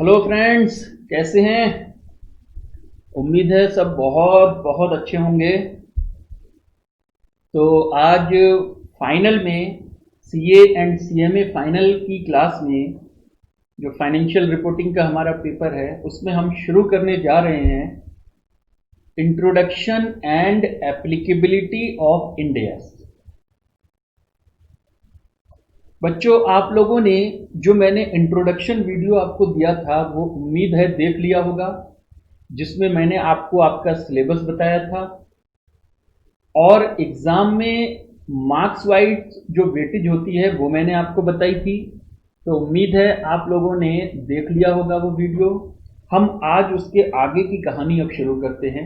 Hello friends, कैसे हैं? उम्मीद है सब बहुत बहुत अच्छे होंगे। तो आज फाइनल में सीए एंड सीएमए फाइनल की क्लास में जो फाइनेंशियल रिपोर्टिंग का हमारा पेपर है उसमें हम शुरू करने जा रहे हैं introduction and applicability of end S. बच्चों, आप लोगों ने जो मैंने इंट्रोडक्शन वीडियो आपको दिया था वो उम्मीद है देख लिया होगा, जिसमें मैंने आपको आपका सिलेबस बताया था और एग्जाम में मार्क्स वाइज जो वेटेज होती है वो मैंने आपको बताई थी। तो उम्मीद है आप लोगों ने देख लिया होगा वो वीडियो। हम आज उसके आगे की कहानी अब शुरू करते हैं।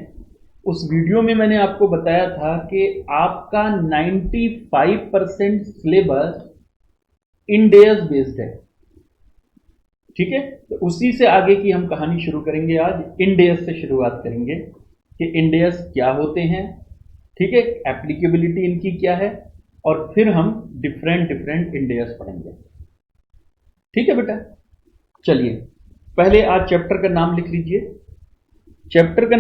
उस वीडियो में मैंने आपको बताया था कि आपका 95% सिलेबस इंडेस बेस्ड है। ठीक है, तो उसी से आगे की हम कहानी शुरू करेंगे। आज इंडेस से शुरुआत करेंगे कि इंडेस क्या होते हैं, ठीक है, एप्लीकेबिलिटी इनकी क्या है, और फिर हम डिफरेंट डिफरेंट इंडेस पढ़ेंगे। ठीक है बेटा, चलिए पहले आज चैप्टर का नाम लिख लीजिए। चैप्टर का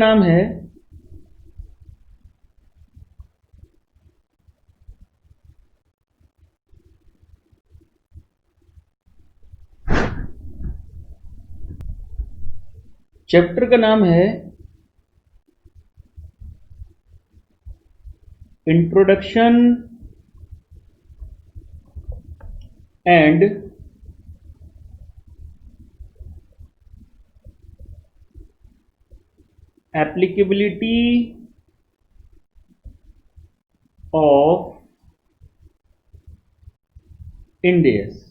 नाम है introduction and applicability of Ind AS.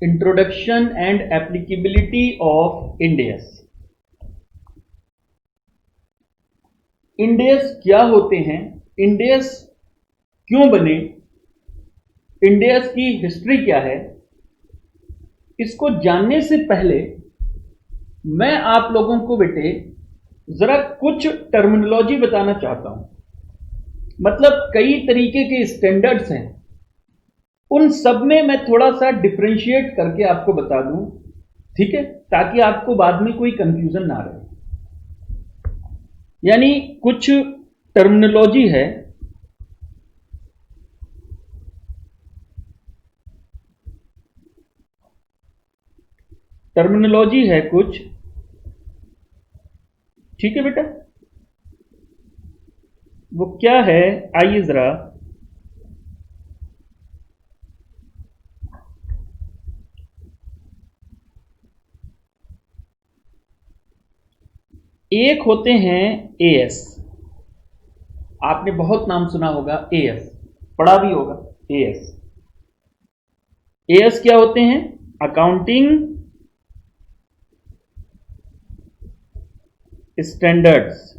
Introduction and applicability of Ind AS. Ind AS क्या होते हैं, इंडेस क्यों बने, इंडेस की हिस्ट्री क्या है, इसको जानने से पहले मैं आप लोगों को बेटे जरा कुछ टर्मिनोलॉजी बताना चाहता हूं। मतलब कई तरीके के स्टैंडर्ड्स हैं, उन सब में मैं थोड़ा सा डिफरेंशिएट करके आपको बता दूं, ठीक है, ताकि आपको बाद में कोई कंफ्यूजन ना रहे। यानी कुछ टर्मिनोलॉजी है, कुछ, ठीक है बेटा। वो क्या है, आइए जरा एक होते हैं एएस। आपने बहुत नाम सुना होगा एएस, पढ़ा भी होगा एएस। एएस क्या होते हैं? Accounting standards.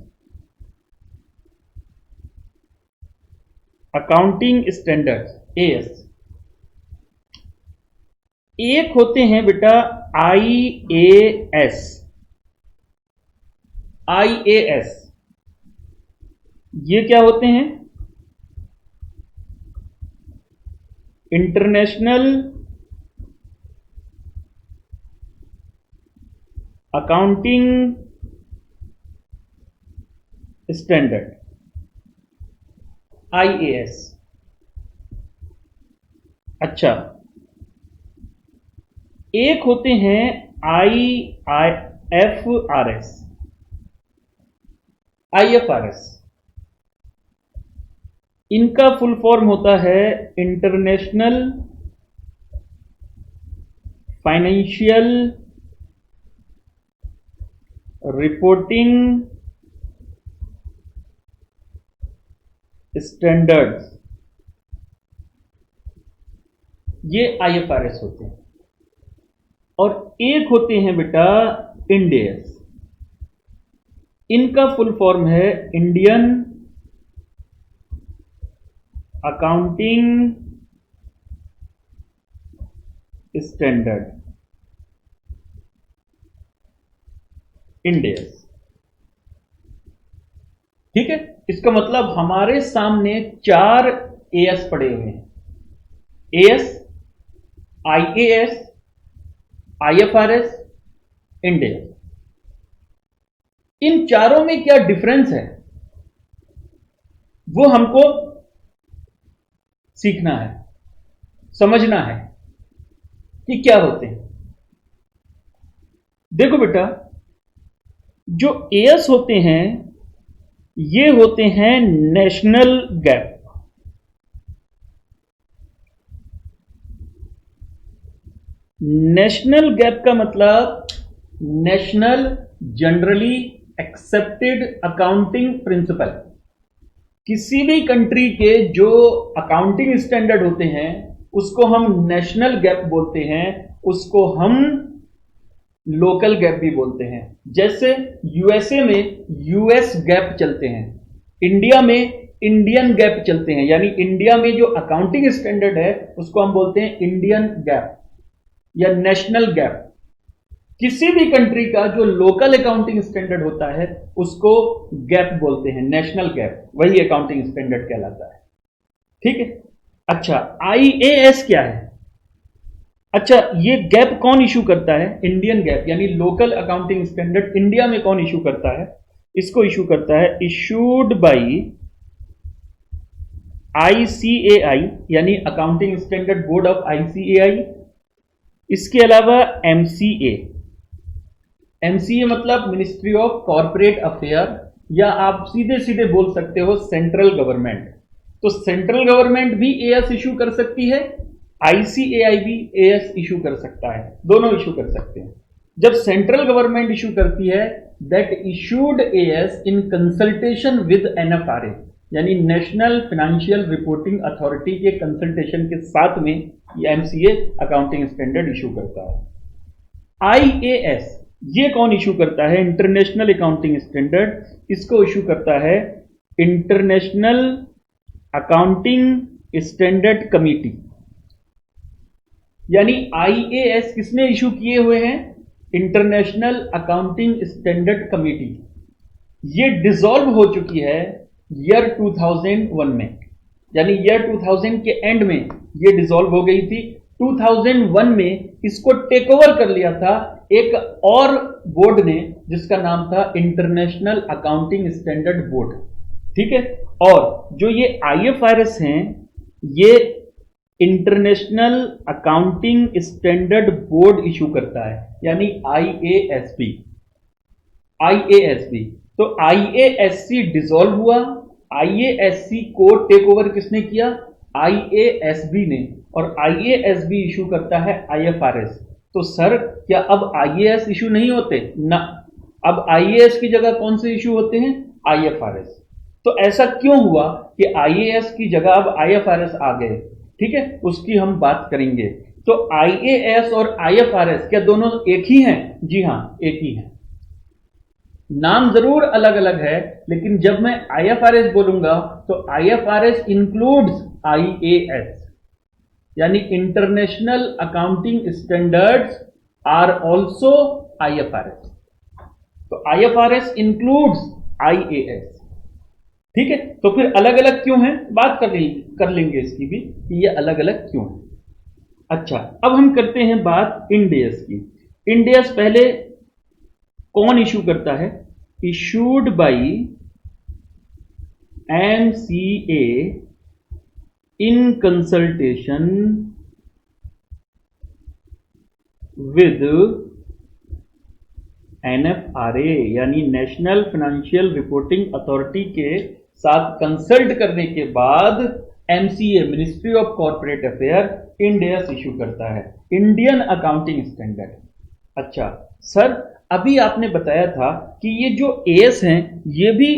Accounting standards as. एक होते हैं बेटा आईएएस। आईएएस ये क्या होते हैं? International accounting standard, IAS. अच्छा, एक होते हैं आईएफआरएस। आईएफआरएस इनका फुल फॉर्म होता है इंटरनेशनल फाइनेंशियल रिपोर्टिंग स्टैंडर्ड्स। ये आईएफआरएस होते हैं। और एक होते हैं बेटा इंडेस। इनका फुल फॉर्म है इंडियन अकाउंटिंग स्टैंडर्ड, इंडेस। ठीक है, इसका मतलब हमारे सामने 4 एएस पड़े हुए हैं, AS, IAS, IFRS, Ind AS. इन चारों में क्या डिफरेंस है वो हमको सीखना है, समझना है कि क्या होते हैं। देखो बेटा, जो एएस होते हैं ये होते हैं नेशनल गैप। नेशनल गैप का मतलब national generally accepted accounting principle. किसी भी कंट्री के जो अकाउंटिंग स्टैंडर्ड होते हैं उसको हम नेशनल गैप बोलते हैं, उसको हम लोकल गैप भी बोलते हैं। जैसे यूएसए में यूएस गैप चलते हैं, इंडिया में इंडियन गैप चलते हैं, यानी इंडिया में जो अकाउंटिंग स्टैंडर्ड है उसको हम बोलते हैं इंडियन गैप या नेशनल गैप। किसी भी कंट्री का जो लोकल अकाउंटिंग स्टैंडर्ड होता है उसको गैप बोलते हैं, नेशनल गैप, वही अकाउंटिंग स्टैंडर्ड कहलाता है। ठीक है। अच्छा, आईएएस क्या है? अच्छा, ये गैप कौन इशू करता है? इंडियन गैप यानी लोकल अकाउंटिंग स्टैंडर्ड इंडिया में कौन इशू करता है? इसको इशू करता है इशूड बाई आईसीएआई यानी accounting standard board of ICAI. इसके अलावा एमसीए, एमसीए मतलब मिनिस्ट्री ऑफ कॉर्पोरेट अफेयर, या आप सीधे सीधे बोल सकते हो सेंट्रल गवर्नमेंट। तो सेंट्रल गवर्नमेंट भी एएस इशू कर सकती है, आईसीएआई भी एएस इशू कर सकता है, दोनों इशू कर सकते हैं। जब सेंट्रल गवर्नमेंट इशू करती है that issued as in consultation with NFRA यानी नेशनल फाइनेंशियल रिपोर्टिंग अथॉरिटी के कंसल्टेशन के साथ में ये एमसीए अकाउंटिंग स्टैंडर्ड इशू करता है। आईएएस ये कौन इशू करता है? इंटरनेशनल अकाउंटिंग स्टैंडर्ड, इसको इशू करता है इंटरनेशनल अकाउंटिंग स्टैंडर्ड कमिटी। यानी आईएएस किसने इशू किए हुए हैं? International accounting standard committee. ये डिसॉल्व हो चुकी है ईयर 2001 में, यानी ईयर 2000 के एंड में ये डिसॉल्व हो गई थी। 2001 में इसको टेक ओवर कर लिया था एक और बोर्ड ने जिसका नाम था इंटरनेशनल अकाउंटिंग स्टैंडर्ड बोर्ड। ठीक है। और जो ये आईएफआरएस हैं ये international accounting standard board issue करता है, यानी आईएएसबी। आईएएसबी तो आईएएससी डिसॉल्व हुआ, आईएएससी को टेक ओवर किसने किया? आईएएसबी ने, और आईएएसबी इशू करता है आईएफआरएस। तो सर क्या अब आईएएस इशू नहीं होते ना? अब आईएएस की जगह कौन से इशू होते हैं? आईएफआरएस। तो ऐसा क्यों हुआ कि आईएएस की जगह अब आईएफआरएस आ गए? ठीक है, उसकी हम बात करेंगे। तो आईएएस और आईएफआरएस क्या दोनों एक ही हैं? जी हां, एक ही हैं। नाम जरूर अलग अलग है, लेकिन जब मैं आईएफआरएस बोलूंगा तो आईएफआरएस इंक्लूड्स आईएएस, यानी international accounting standards are also IFRS. तो आईएफआरएस इंक्लूड्स आईएएस। ठीक है। तो फिर अलग अलग क्यों है, बात कर लेंगे इसकी भी कि ये अलग अलग क्यों है। अच्छा, अब हम करते हैं बात इंड एएस की। इंड एएस पहले कौन इशू करता है? Issued by MCA in consultation with NFRA यानी नेशनल फाइनेंशियल रिपोर्टिंग अथॉरिटी के साथ कंसल्ट करने के बाद MCA ministry of corporate affair Ind AS issue करता है, इंडियन अकाउंटिंग स्टैंडर्ड। अच्छा सर, अभी आपने बताया था कि ये जो एएस हैं ये भी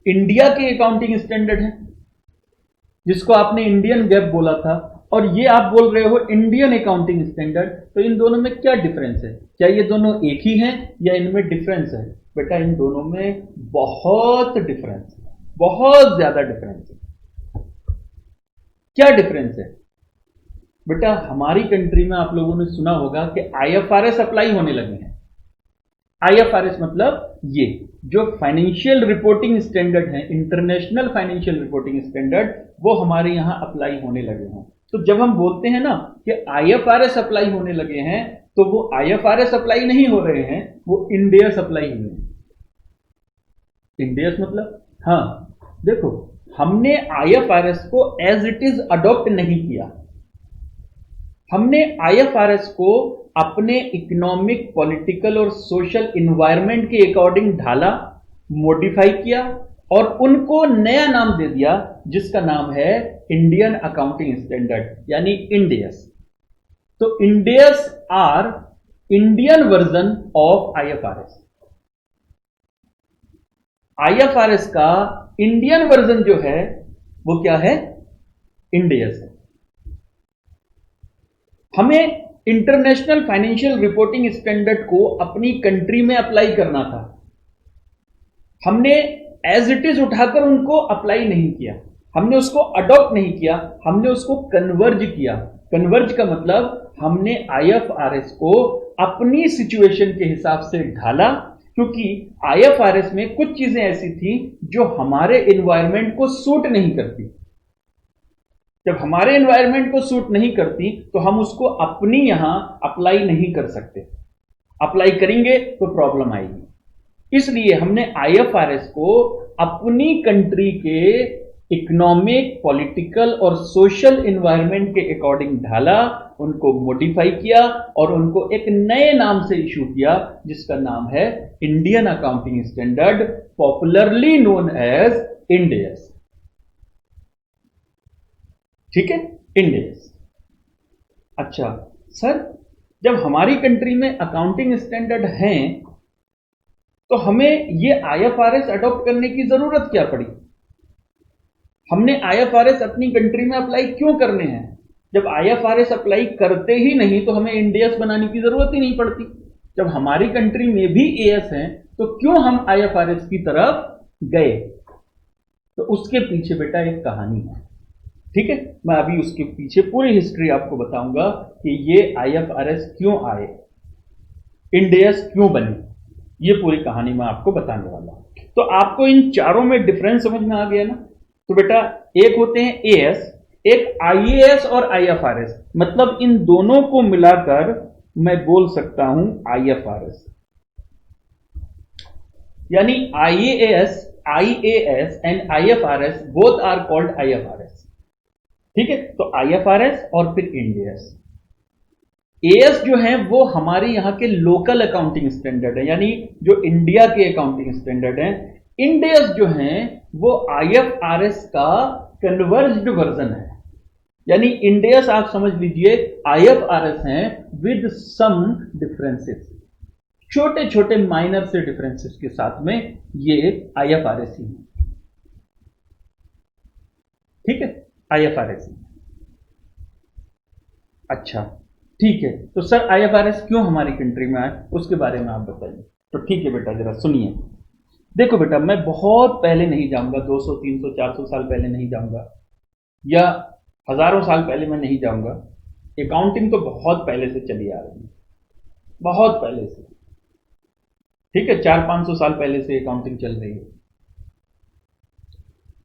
इंडिया के अकाउंटिंग स्टैंडर्ड हैं, जिसको आपने इंडियन गैप बोला था, और ये आप बोल रहे हो इंडियन अकाउंटिंग स्टैंडर्ड। तो इन दोनों में क्या डिफरेंस है? क्या ये दोनों एक ही हैं या इनमें डिफरेंस है? बेटा इन दोनों में बहुत डिफरेंस है, बहुत ज्यादा डिफरेंस है। क्या डिफरेंस है? बेटा हमारी कंट्री में आप लोगों ने सुना होगा कि आईएफआरएस अप्लाई होने लगे हैं। आईएफआरएस मतलब ये जो फाइनेंशियल रिपोर्टिंग स्टैंडर्ड है, इंटरनेशनल फाइनेंशियल रिपोर्टिंग स्टैंडर्ड, वो हमारे यहां अप्लाई होने लगे हैं। तो जब हम बोलते हैं ना कि आईएफआरएस अप्लाई होने लगे हैं, तो वो आईएफआरएस अप्लाई नहीं हो रहे हैं, वो इंड एस अप्लाई हुए हैं। इंड एस मतलब, हाँ देखो, हमने आईएफआरएस को एज इट इज अडॉप्ट नहीं किया, हमने आईएफआरएस को अपने इकोनॉमिक, पॉलिटिकल और सोशल इन्वायरमेंट के अकॉर्डिंग ढाला, मॉडिफाई किया और उनको नया नाम दे दिया जिसका नाम है इंडियन अकाउंटिंग स्टैंडर्ड, यानी इंड एस। तो Ind AS are Indian version of IFRS. IFRS का इंडियन वर्जन जो है वो क्या है? इंड एस है। हमें इंटरनेशनल फाइनेंशियल रिपोर्टिंग स्टैंडर्ड को अपनी कंट्री में अप्लाई करना था, हमने एज इट इज उठाकर उनको अप्लाई नहीं किया, हमने उसको अडॉप्ट नहीं किया, हमने उसको कन्वर्ज किया। कन्वर्ज का मतलब हमने आईएफआरएस को अपनी सिचुएशन के हिसाब से ढाला, क्योंकि आईएफआरएस में कुछ चीजें ऐसी थी जो हमारे एनवायरनमेंट को सूट नहीं करती। जब हमारे एनवायरनमेंट को सूट नहीं करती तो हम उसको अपनी यहां अप्लाई नहीं कर सकते, अप्लाई करेंगे तो प्रॉब्लम आएगी। इसलिए हमने आईएफआरएस को अपनी कंट्री के इकोनॉमिक, पॉलिटिकल और सोशल एनवायरनमेंट के अकॉर्डिंग ढाला, उनको मॉडिफाई किया और उनको एक नए नाम से इशू किया जिसका नाम है Indian accounting standard, popularly known as Ind AS. ठीक है, इंड एस। अच्छा सर, जब हमारी कंट्री में अकाउंटिंग स्टैंडर्ड हैं तो हमें ये आईएफआरएस अडॉप्ट करने की जरूरत क्या पड़ी? हमने आईएफआरएस अपनी कंट्री में अप्लाई क्यों करने हैं? जब आईएफआरएस अप्लाई करते ही नहीं तो हमें इंड एस बनाने की जरूरत ही नहीं पड़ती। जब हमारी कंट्री में भी एएस है तो क्यों हम आईएफआरएस की तरफ गए? तो उसके पीछे बेटा एक कहानी है। ठीक है, मैं अभी उसके पीछे पूरी हिस्ट्री आपको बताऊंगा कि ये आईएफआरएस क्यों आए, इंड एस क्यों बनी, ये पूरी कहानी मैं आपको बताने वाला हूं। तो आपको इन चारों में डिफरेंस समझ में आ गया ना? तो बेटा एक होते हैं एएस, एक आईएएस और आईएफआरएस, मतलब इन दोनों को मिलाकर मैं बोल सकता हूं आईएफआरएस। यानी IAS and IFRS both are called IFRS. ठीक है, तो आईएफआरएस और फिर इंड एस। एएस जो है वो हमारे यहां के लोकल अकाउंटिंग स्टैंडर्ड है, यानी जो इंडिया के अकाउंटिंग स्टैंडर्ड है। इंड एस जो है वो आईएफआरएस का कन्वर्ज्ड वर्जन है, यानी इंड एस आप समझ लीजिए आईएफआरएस हैं विद सम डिफरेंसेस, छोटे छोटे माइनर से डिफरेंसेस के साथ में ये आईएफआरएस ही है। ठीक है, आईएफआरएस। अच्छा ठीक है, तो सर आईएफआरएस क्यों हमारी कंट्री में आए उसके बारे में आप बताइए। तो ठीक है बेटा, जरा सुनिए। देखो बेटा, मैं बहुत पहले नहीं जाऊंगा, 200 300 400 साल पहले नहीं जाऊंगा, या हजारों साल पहले मैं नहीं जाऊंगा। अकाउंटिंग तो बहुत पहले से चली आ रही है, बहुत पहले से। ठीक है, 400-500 साल पहले से अकाउंटिंग चल रही है।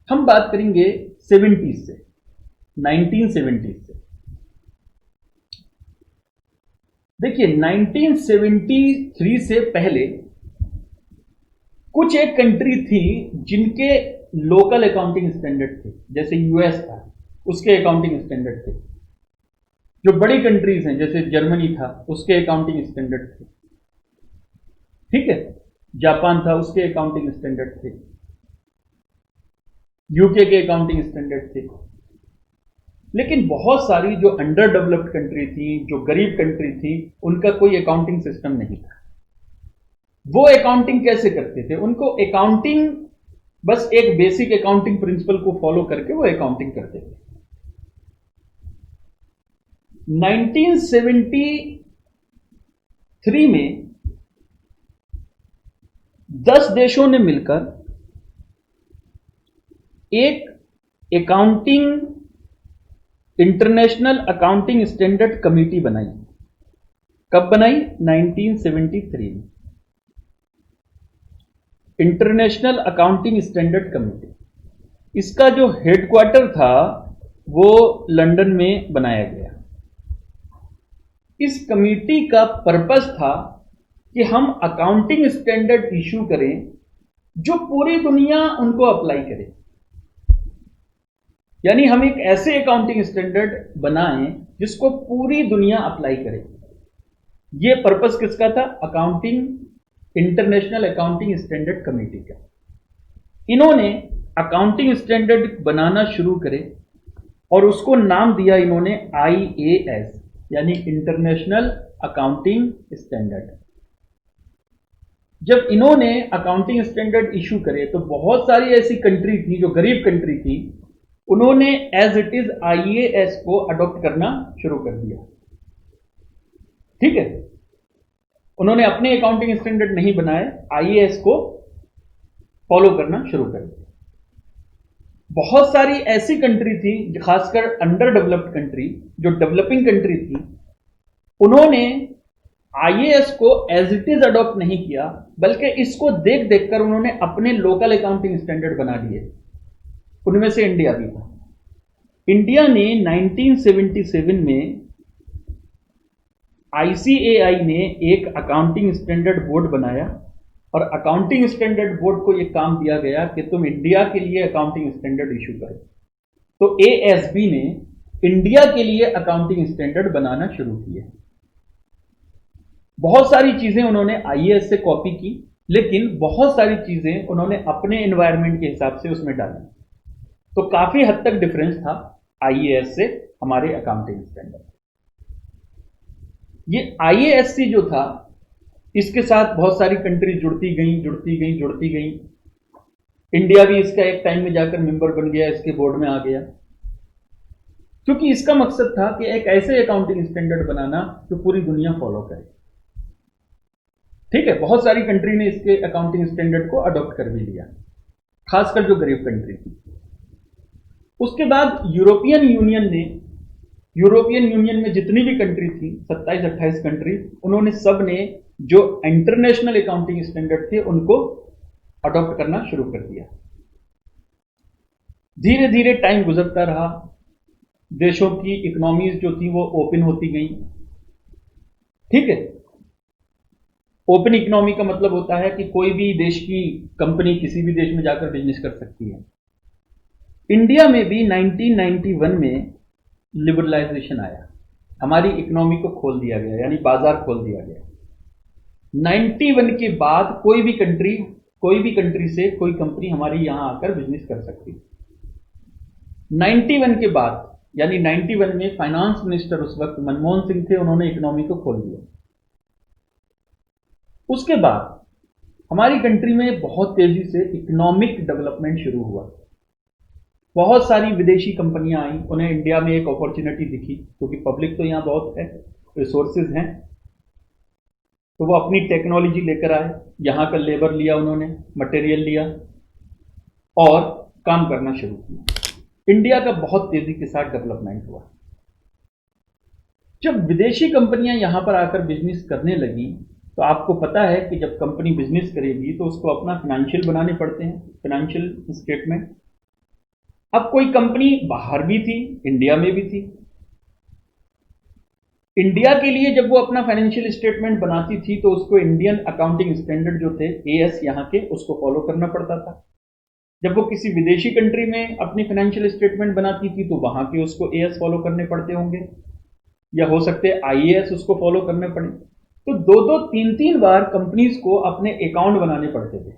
हम बात करेंगे 70s से, 1970s से। देखिए 1973 से पहले कुछ एक कंट्री थी जिनके लोकल अकाउंटिंग स्टैंडर्ड थे, जैसे यूएस था, उसके अकाउंटिंग स्टैंडर्ड थे। जो बड़ी कंट्रीज हैं जैसे जर्मनी था, उसके अकाउंटिंग स्टैंडर्ड थे। ठीक है, जापान था, उसके अकाउंटिंग स्टैंडर्ड थे। यूके के अकाउंटिंग स्टैंडर्ड थे। लेकिन बहुत सारी जो अंडर डेवलप्ड कंट्री थी, जो गरीब कंट्री थी, उनका कोई अकाउंटिंग सिस्टम नहीं था। वो अकाउंटिंग कैसे करते थे? उनको अकाउंटिंग बस एक बेसिक अकाउंटिंग प्रिंसिपल को फॉलो करके वो अकाउंटिंग करते थे। 1973 में 10 देशों ने मिलकर एक accounting international accounting standard committee बनाई। कब बनाई? 1973 में। International accounting standard committee. इसका जो हेडक्वार्टर था वो लंदन में बनाया गया। इस कमेटी का पर्पस था कि हम अकाउंटिंग स्टैंडर्ड इशू करें जो पूरी दुनिया उनको अप्लाई करे, यानी हम एक ऐसे अकाउंटिंग स्टैंडर्ड बनाएं जिसको पूरी दुनिया अप्लाई करे। यह पर्पस किसका था? इंटरनेशनल अकाउंटिंग स्टैंडर्ड कमेटी का। इन्होंने अकाउंटिंग स्टैंडर्ड बनाना शुरू करे और उसको नाम दिया इन्होंने IAS, यानी इंटरनेशनल अकाउंटिंग स्टैंडर्ड। जब इन्होंने अकाउंटिंग स्टैंडर्ड इशू करे तो बहुत सारी ऐसी कंट्री थी जो गरीब कंट्री थी, उन्होंने एज इट इज IAS को अडॉप्ट करना शुरू कर दिया। ठीक है, उन्होंने अपने अकाउंटिंग स्टैंडर्ड नहीं बनाए, IAS को फॉलो करना शुरू कर दिया। बहुत सारी ऐसी कंट्री थी, खासकर अंडर डेवलप्ड कंट्री, जो डेवलपिंग कंट्री थी, उन्होंने IAS को एज इट इज अडॉप्ट नहीं किया, बल्कि इसको देख देखकर उन्होंने अपने लोकल अकाउंटिंग स्टैंडर्ड बना दिए। उनमें से इंडिया भी था। इंडिया ने 1977 में ICAI ने एक अकाउंटिंग स्टैंडर्ड बोर्ड बनाया और अकाउंटिंग स्टैंडर्ड बोर्ड को यह काम दिया गया कि तुम इंडिया के लिए अकाउंटिंग स्टैंडर्ड इशू करो। तो ASB ने इंडिया के लिए अकाउंटिंग स्टैंडर्ड बनाना शुरू किए। बहुत सारी चीजें उन्होंने IAS से कॉपी की, लेकिन बहुत सारी चीजें उन्होंने अपने एनवायरनमेंट के हिसाब से उसमें डाली। तो काफी हद तक डिफरेंस था IAS से हमारे अकाउंटिंग स्टैंडर्ड। ये IASC जो था, इसके साथ बहुत सारी कंट्री जुड़ती गई। इंडिया भी इसका एक टाइम में जाकर मेंबर बन गया, इसके बोर्ड में आ गया, क्योंकि इसका मकसद था कि एक ऐसे अकाउंटिंग स्टैंडर्ड बनाना जो पूरी दुनिया फॉलो करे। ठीक है, बहुत सारी कंट्री ने इसके अकाउंटिंग स्टैंडर्ड को अडॉप्ट कर भी लिया, खासकर जो गरीब कंट्री थी। उसके बाद यूरोपियन यूनियन में जितनी भी कंट्री थी, 27-28 कंट्री, उन्होंने सब ने जो इंटरनेशनल अकाउंटिंग स्टैंडर्ड थे उनको अडॉप्ट करना शुरू कर दिया। धीरे धीरे टाइम गुजरता रहा, देशों की इकोनॉमीज जो थी वो ओपन होती गई। ठीक है, ओपन इकोनॉमी का मतलब होता है कि कोई भी देश की कंपनी किसी भी देश में जाकर बिजनेस कर सकती है। इंडिया में भी 1991 में लिबरलाइजेशन आया, हमारी इकोनॉमी को खोल दिया गया, यानी बाजार खोल दिया गया। 91 के बाद कोई भी कंट्री से कोई कंपनी हमारी यहां आकर बिजनेस कर सकती है। 91 के बाद, यानी 91 में फाइनेंस मिनिस्टर उस वक्त मनमोहन सिंह थे, उन्होंने इकोनॉमी को खोल दिया। उसके बाद हमारी कंट्री में बहुत तेजी से इकोनॉमिक डेवलपमेंट शुरू हुआ। बहुत सारी विदेशी कंपनियां आई, उन्हें इंडिया में एक अपॉर्चुनिटी दिखी, क्योंकि पब्लिक तो यहां बहुत है, रिसोर्सेज हैं, तो वो अपनी टेक्नोलॉजी लेकर आए, यहां का लेबर लिया उन्होंने, मटेरियल लिया और काम करना शुरू किया। इंडिया का बहुत तेजी के साथ डेवलपमेंट हुआ। जब विदेशी कंपनियां यहां पर आकर बिजनेस करने लगी, तो आपको पता है कि जब कंपनी बिजनेस करेगी तो उसको अपना फाइनेंशियल बनाने पड़ते हैं, फाइनेंशियल स्टेटमेंट। अब कोई कंपनी बाहर भी थी, इंडिया में भी थी। इंडिया के लिए जब वो अपना फाइनेंशियल स्टेटमेंट बनाती थी तो उसको इंडियन अकाउंटिंग स्टैंडर्ड जो थे AS यहां के, उसको फॉलो करना पड़ता था। जब वो किसी विदेशी कंट्री में अपनी फाइनेंशियल स्टेटमेंट बनाती थी तो वहां के उसको AS फॉलो करने पड़ते होंगे, या हो सकते IAS उसको फॉलो करने पड़े। तो 2-2, 3-3 बार कंपनीज को अपने अकाउंट बनाने पड़ते थे।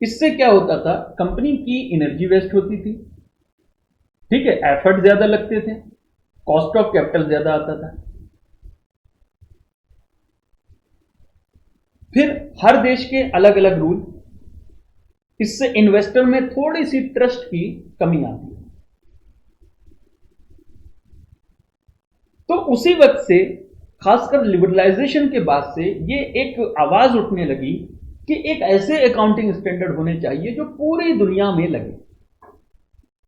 इससे क्या होता था, कंपनी की एनर्जी वेस्ट होती थी। ठीक है, एफर्ट ज्यादा लगते थे, कॉस्ट ऑफ कैपिटल ज्यादा आता था। फिर हर देश के अलग अलग रूल, इससे इन्वेस्टर में थोड़ी सी ट्रस्ट की कमी आती है। तो उसी वक्त से, खासकर लिबरलाइजेशन के बाद से, ये एक आवाज उठने लगी कि एक ऐसे अकाउंटिंग स्टैंडर्ड होने चाहिए जो पूरी दुनिया में लगे,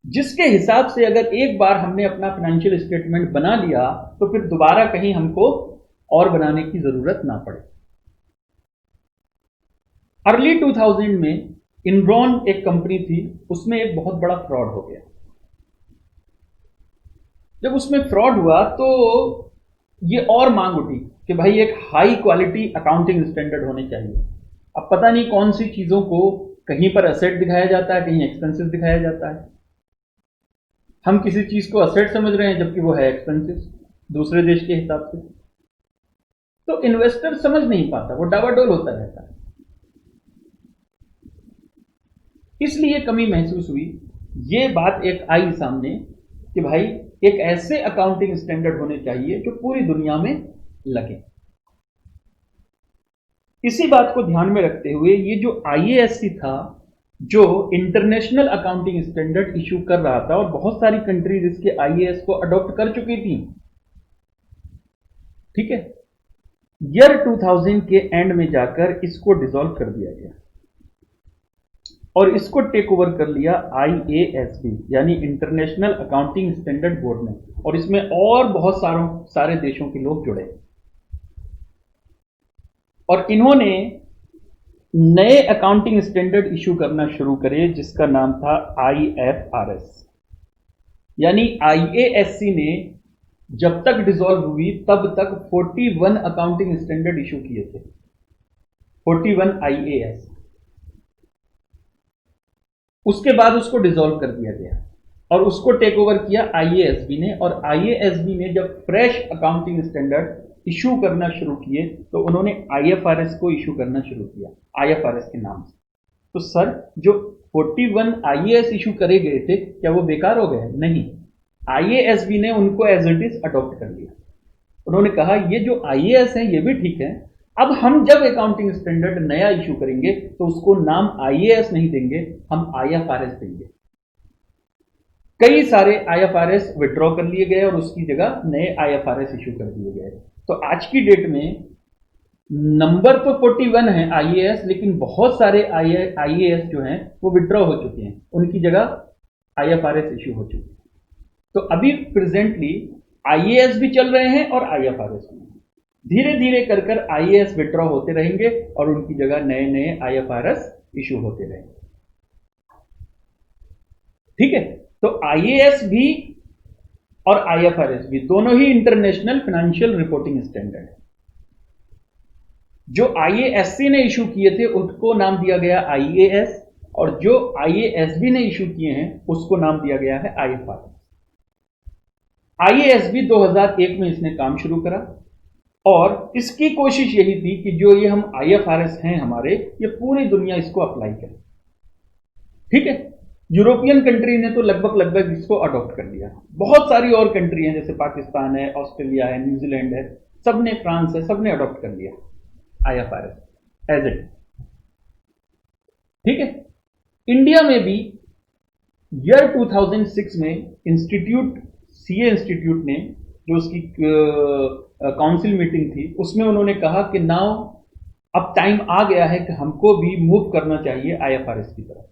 जिसके हिसाब से अगर एक बार हमने अपना फाइनेंशियल स्टेटमेंट बना लिया तो फिर दोबारा कहीं हमको और बनाने की जरूरत ना पड़े। अर्ली 2000 में इनरॉन एक कंपनी थी, उसमें एक बहुत बड़ा फ्रॉड हो गया। जब उसमें फ्रॉड हुआ तो ये और मांग उठी कि भाई एक हाई क्वालिटी अकाउंटिंग स्टैंडर्ड होने चाहिए। अब पता नहीं कौन सी चीजों को कहीं पर असेट दिखाया जाता है, कहीं एक्सपेंसेस दिखाया जाता है। हम किसी चीज को असेट समझ रहे हैं जबकि वो है एक्सपेंसेस दूसरे देश के हिसाब से। तो इन्वेस्टर समझ नहीं पाता, वो डावाडोल होता रहता है। इसलिए कमी महसूस हुई। ये बात एक आई सामने कि भाई एक ऐसे अकाउंटिंग स्टैंडर्ड होने चाहिए जो पूरी दुनिया में लगे। इसी बात को ध्यान में रखते हुए ये जो आईएएससी था, जो इंटरनेशनल अकाउंटिंग स्टैंडर्ड इशू कर रहा था, और बहुत सारी कंट्रीज इसके आईएएस को अडॉप्ट कर चुकी थी, ठीक है। ईयर 2000 के एंड में जाकर इसको डिसॉल्व कर दिया गया और इसको टेक ओवर कर लिया आईएएसबी यानी इंटरनेशनल अकाउंटिंग स्टैंडर्ड बोर्ड ने, और इसमें और बहुत सारे देशों के लोग जुड़े और इन्होंने नए अकाउंटिंग स्टैंडर्ड इशू करना शुरू करे जिसका नाम था आईएफआरएस। यानी आईएएससी ने जब तक डिसॉल्व हुई तब तक 41 अकाउंटिंग स्टैंडर्ड इशू किए थे, 41 आईएएस। उसके बाद उसको डिसॉल्व कर दिया गया और उसको टेक ओवर किया आईएएसबी ने, और आईएएसबी ने जब फ्रेश अकाउंटिंग स्टैंडर्ड इशू करना शुरू किए तो उन्होंने आईएफआरएस को इशू करना शुरू किया आईएफआरएस के नाम से। तो सर जो 41 आईएएस इशू करे गए थे क्या वो बेकार हो गए? नहीं, आईएएसबी ने उनको एज इट इज अडॉप्ट कर लिया। उन्होंने कहा ये जो आईएएस है ये भी ठीक है, अब हम जब अकाउंटिंग स्टैंडर्ड नया इशू करेंगे तो उसको नाम आईएएस नहीं देंगे, हम आईएफआरएस देंगे। कई सारे आईएफआरएस विड्रॉ कर लिए गए और उसकी जगह नए आईएफआरएस इशू कर दिए गए। तो आज की डेट में नंबर तो 41 है आईएएस, लेकिन बहुत सारे आईएएस जो हैं वो विड्रॉ हो चुके हैं, उनकी जगह आईएफआरएस इशू हो चुके हैं। तो अभी प्रेजेंटली आईएएस भी चल रहे हैं और आईएफआरएस भी। धीरे धीरे कर कर आईएएस विड्रॉ होते रहेंगे और उनकी जगह नए नए आईएफआरएस इशू होते रहेंगे, ठीक है। तो आईएएस भी और आईएफआरएस भी दोनों ही इंटरनेशनल फाइनेंशियल रिपोर्टिंग स्टैंडर्ड है। जो आईएएससी ने इशू किए थे उसको नाम दिया गया आईएएस, और जो आईएएसबी ने इशू किए हैं उसको नाम दिया गया है आईएफआरएस। आईएएसबी 2001 में इसने काम शुरू करा और इसकी कोशिश यही थी कि जो ये हम आईएफआरएस हैं हमारे, ये पूरी दुनिया इसको अप्लाई करे, ठीक है। यूरोपियन कंट्री ने तो लगभग इसको अडॉप्ट कर लिया। बहुत सारी और कंट्री हैं जैसे पाकिस्तान है, ऑस्ट्रेलिया है, न्यूजीलैंड है, सबने, फ्रांस है, सबने अडॉप्ट कर लिया आईएफआरएस एज इट, ठीक है। इंडिया में भी ईयर 2006 में सीए इंस्टीट्यूट ने, जो उसकी काउंसिल मीटिंग थी, उसमें उन्होंने कहा कि नाउ अब टाइम आ गया है कि हमको भी मूव करना चाहिए आईएफआरएस की तरफ।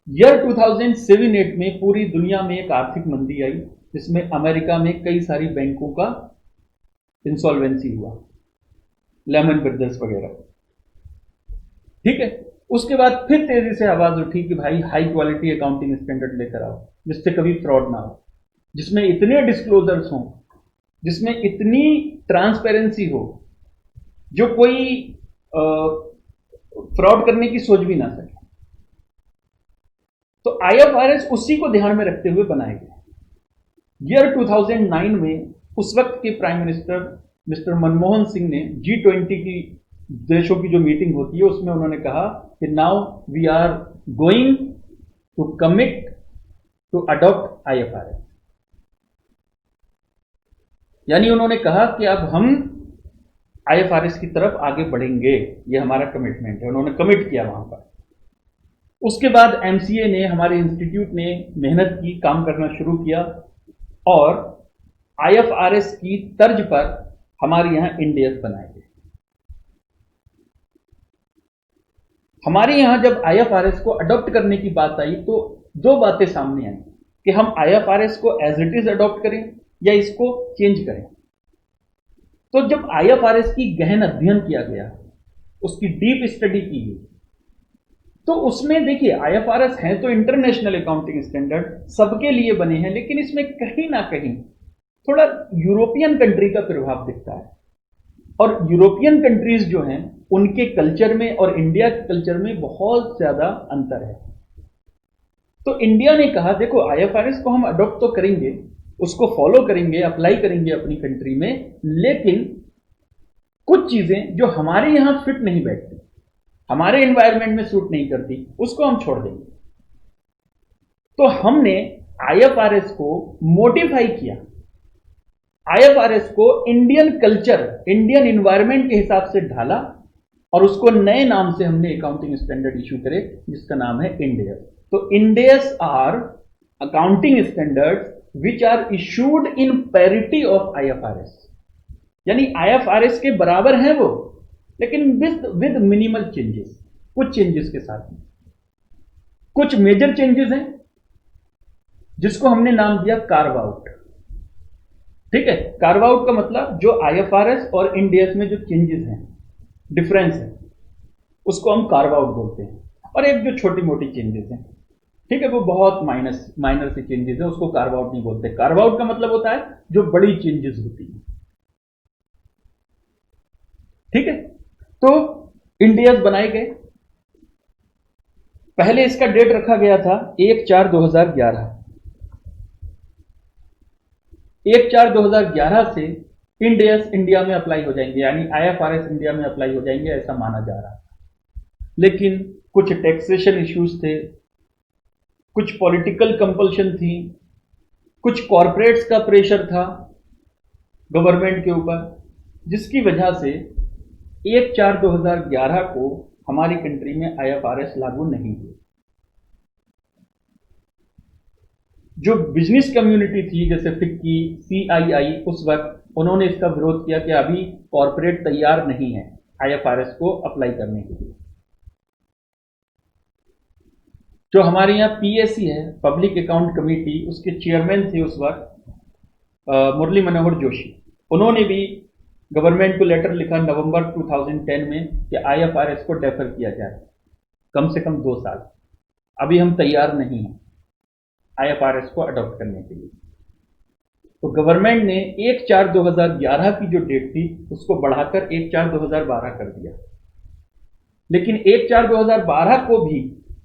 ईयर 2007-8 में पूरी दुनिया में एक आर्थिक मंदी आई जिसमें अमेरिका में कई सारी बैंकों का इंसॉल्वेंसी हुआ, लेमन ब्रदर्स वगैरह, ठीक है। उसके बाद फिर तेजी से आवाज उठी कि भाई हाई क्वालिटी अकाउंटिंग स्टैंडर्ड लेकर आओ जिससे कभी फ्रॉड ना हो, जिसमें इतने डिस्क्लोजर्स हों, जिसमें इतनी ट्रांसपेरेंसी हो, जो कोई फ्रॉड करने की सोच भी ना सके। तो आईएफआरएस उसी को ध्यान में रखते हुए बनाए गए। ईयर 2009 में उस वक्त के prime minister mister Manmohan Singh ने G20 की देशों की जो मीटिंग होती है उसमें उन्होंने कहा कि now we are going to commit to adopt IFRS. यानी उन्होंने कहा कि अब हम आईएफआरएस की तरफ आगे बढ़ेंगे, ये हमारा कमिटमेंट है, उन्होंने कमिट किया वहां पर। उसके बाद एमसीए ने, हमारे इंस्टीट्यूट ने मेहनत की, काम करना शुरू किया और आईएफआरएस की तर्ज पर हमारे यहां इंडेस बनाए गए। हमारे यहां जब आईएफआरएस को अडॉप्ट करने की बात आई तो दो बातें सामने आई कि हम आईएफआरएस को एज इट इज अडॉप्ट करें या इसको चेंज करें। तो जब आईएफआरएस की गहन अध्ययन किया गया उसकी डीप स्टडी की गई। तो उसमें देखिए आईएफआरएस है तो इंटरनेशनल अकाउंटिंग स्टैंडर्ड सबके लिए बने हैं, लेकिन इसमें कहीं ना कहीं थोड़ा यूरोपियन कंट्री का प्रभाव दिखता है। और यूरोपियन कंट्रीज जो हैं उनके कल्चर में और इंडिया के कल्चर में बहुत ज्यादा अंतर है। तो इंडिया ने कहा देखो आईएफआरएस को हम अडॉप्ट तो करेंगे, उसको फॉलो करेंगे, अप्लाई करेंगे अपनी कंट्री में, लेकिन कुछ चीजें जो हमारे यहां फिट नहीं बैठती, हमारे एनवायरनमेंट में सूट नहीं करती, उसको हम छोड़ देंगे। तो हमने आईएफआरएस को मॉडिफाई किया, आईएफआरएस को इंडियन कल्चर, इंडियन एनवायरनमेंट के हिसाब से ढाला और उसको नए नाम से हमने अकाउंटिंग स्टैंडर्ड इशू करे जिसका नाम है इंड एस। तो Ind AS are accounting standard which are issued in parity of IFRS, यानी आईएफआरएस के बराबर हैं वो, लेकिन विद मिनिमल चेंजेस, कुछ चेंजेस के साथ में। कुछ मेजर चेंजेस हैं जिसको हमने नाम दिया कार्व आउट। ठीक है, कार्व आउट का मतलब जो आईएफआरएस और इंड एस में जो चेंजेस हैं, डिफरेंस है, उसको हम कार्व आउट बोलते हैं। और एक जो छोटी मोटी चेंजेस हैं, ठीक है, वो बहुत माइनर से चेंजेस है, उसको कार्व आउट नहीं बोलते। कार्व आउट का मतलब होता है जो बड़ी चेंजेस होती है। ठीक है, तो इंड एस बनाए गए। पहले इसका डेट रखा गया था 1/4/2011। 1/4/2011 से इंड एस इंडिया में अप्लाई हो जाएंगे, यानी आईएफआरएस इंडिया में अप्लाई हो जाएंगे, ऐसा माना जा रहा है। लेकिन कुछ टैक्सेशन इश्यूज थे, कुछ पॉलिटिकल कंपल्शन थी, कुछ कॉरपोरेट्स का प्रेशर था गवर्नमेंट के ऊपर, जिसकी वजह से 1/4/2011 को हमारी कंट्री में आईएफआरएस लागू नहीं हुई। जो बिजनेस कम्युनिटी थी जैसे फिक्की, सीआईआई, उस वक्त उन्होंने इसका विरोध किया कि अभी कॉरपोरेट तैयार नहीं है आईएफआरएस को अप्लाई करने के लिए। जो हमारे यहाँ पीएसी है, पब्लिक अकाउंट कमेटी, उसके चेयरमैन थे उस वक्त मुरली मनोहर जोशी। उन्होंने भी गवर्नमेंट को लेटर लिखा नवंबर 2010 में कि आईएफआरएस को डेफर किया जाए कम से कम 2 साल, अभी हम तैयार नहीं हैं आईएफआरएस को अडॉप्ट करने के लिए। तो गवर्नमेंट ने 1/4/2011 की जो डेट थी उसको बढ़ाकर 1/4/2012 कर दिया, लेकिन 1/4/2012 को भी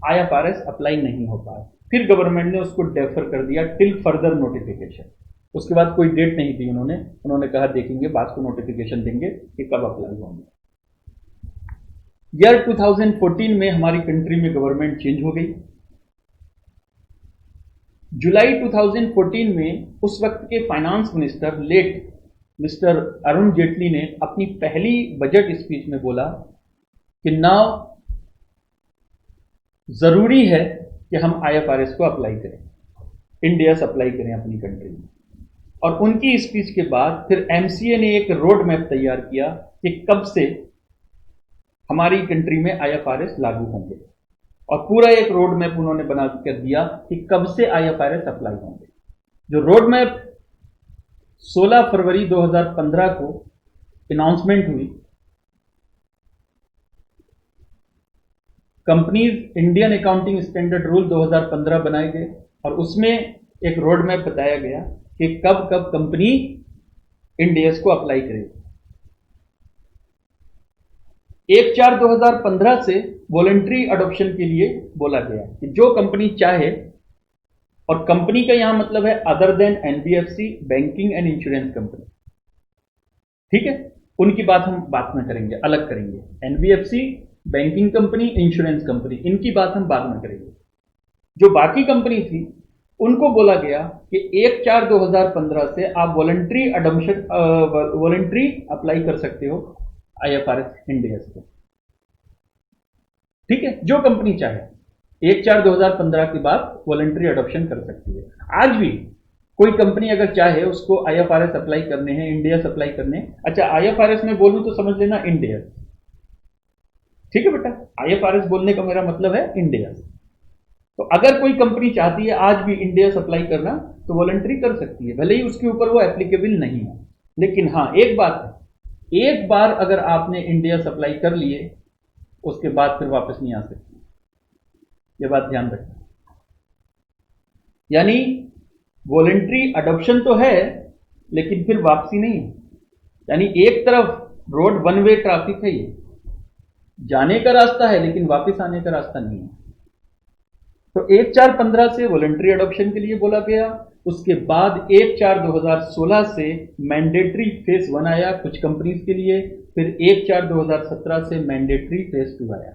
आईएफआरएस अप्लाई नहीं हो पाया। फिर गवर्नमेंट ने उसको डेफर कर दिया टिल फर्दर नोटिफिकेशन। उसके बाद कोई डेट नहीं दी उन्होंने कहा देखेंगे, बाद को नोटिफिकेशन देंगे कि कब अप्लाई होंगे। ईयर 2014 में हमारी कंट्री में गवर्नमेंट चेंज हो गई। जुलाई 2014 में उस वक्त के finance minister late mister Arun Jaitley ने अपनी पहली बजट स्पीच में बोला कि नाउ जरूरी है कि हम आईएफआरएस को अप्लाई करें, इंड एस अप्लाई करें अपनी कंट्री में। और उनकी स्पीच के बाद फिर एमसीए ने एक रोड मैप तैयार किया कि कब से हमारी कंट्री में आईएफआरएस लागू होंगे, और पूरा एक रोड मैप उन्होंने बना कर दिया कि कब से आईएफआरएस अप्लाई होंगे। जो रोड मैप 16 फरवरी 2015 को अनाउंसमेंट हुई, companies Indian accounting standard rule 2015 बनाए गए और उसमें एक रोड मैप बताया गया कि कब कब कंपनी इंड एस को अप्लाई करेगी। 1/4/2015 से वॉलंटरी अडॉप्शन के लिए बोला गया कि जो कंपनी चाहे, और कंपनी का यहां मतलब है other than NBFC, banking and insurance company, ठीक है, उनकी बात हम बाद में करेंगे, अलग करेंगे। NBFC, banking company, insurance company, इनकी बात हम बाद में करेंगे। जो बाकी कंपनी थी उनको बोला गया कि 1/4/2015 से आप वॉलंटरी अडॉप्शन, वॉलंटरी अप्लाई कर सकते हो आईएफआरएस इंड एस को, ठीक है, जो कंपनी चाहे 1/4/2015 के बाद वॉलंटरी अडॉप्शन कर सकती है। आज भी कोई कंपनी अगर चाहे उसको आईएफआरएस अप्लाई करने हैं, इंड एस अप्लाई करने, अच्छा आईएफआरएस में बोलूं तो समझ लेना इंड एस, ठीक है बेटा, आईएफआरएस बोलने का मेरा मतलब है इंड एस। तो अगर कोई कंपनी चाहती है आज भी इंड एस अप्लाई करना तो वॉलंटरी कर सकती है, भले ही उसके ऊपर वो एप्लीकेबल नहीं है। लेकिन हाँ एक बात है, एक बार अगर आपने इंड एस अप्लाई कर लिए उसके बाद फिर वापस नहीं आ सकती। ये बात ध्यान रखना। यानी वॉलेंट्री अडॉप्शन तो है लेकिन फिर वापसी नहीं है। यानी एक तरफ रोड वन वे ट्रैफिक है, ये जाने का रास्ता है लेकिन वापस आने का रास्ता नहीं है। तो 1/4/15 से वॉलंटरी अडॉप्शन के लिए बोला गया। उसके बाद 1/4/2016 से मैंडेटरी फेज 1 आया कुछ कंपनीज के लिए, फिर 1/4/2017 से मैंडेटरी फेज 2 आया।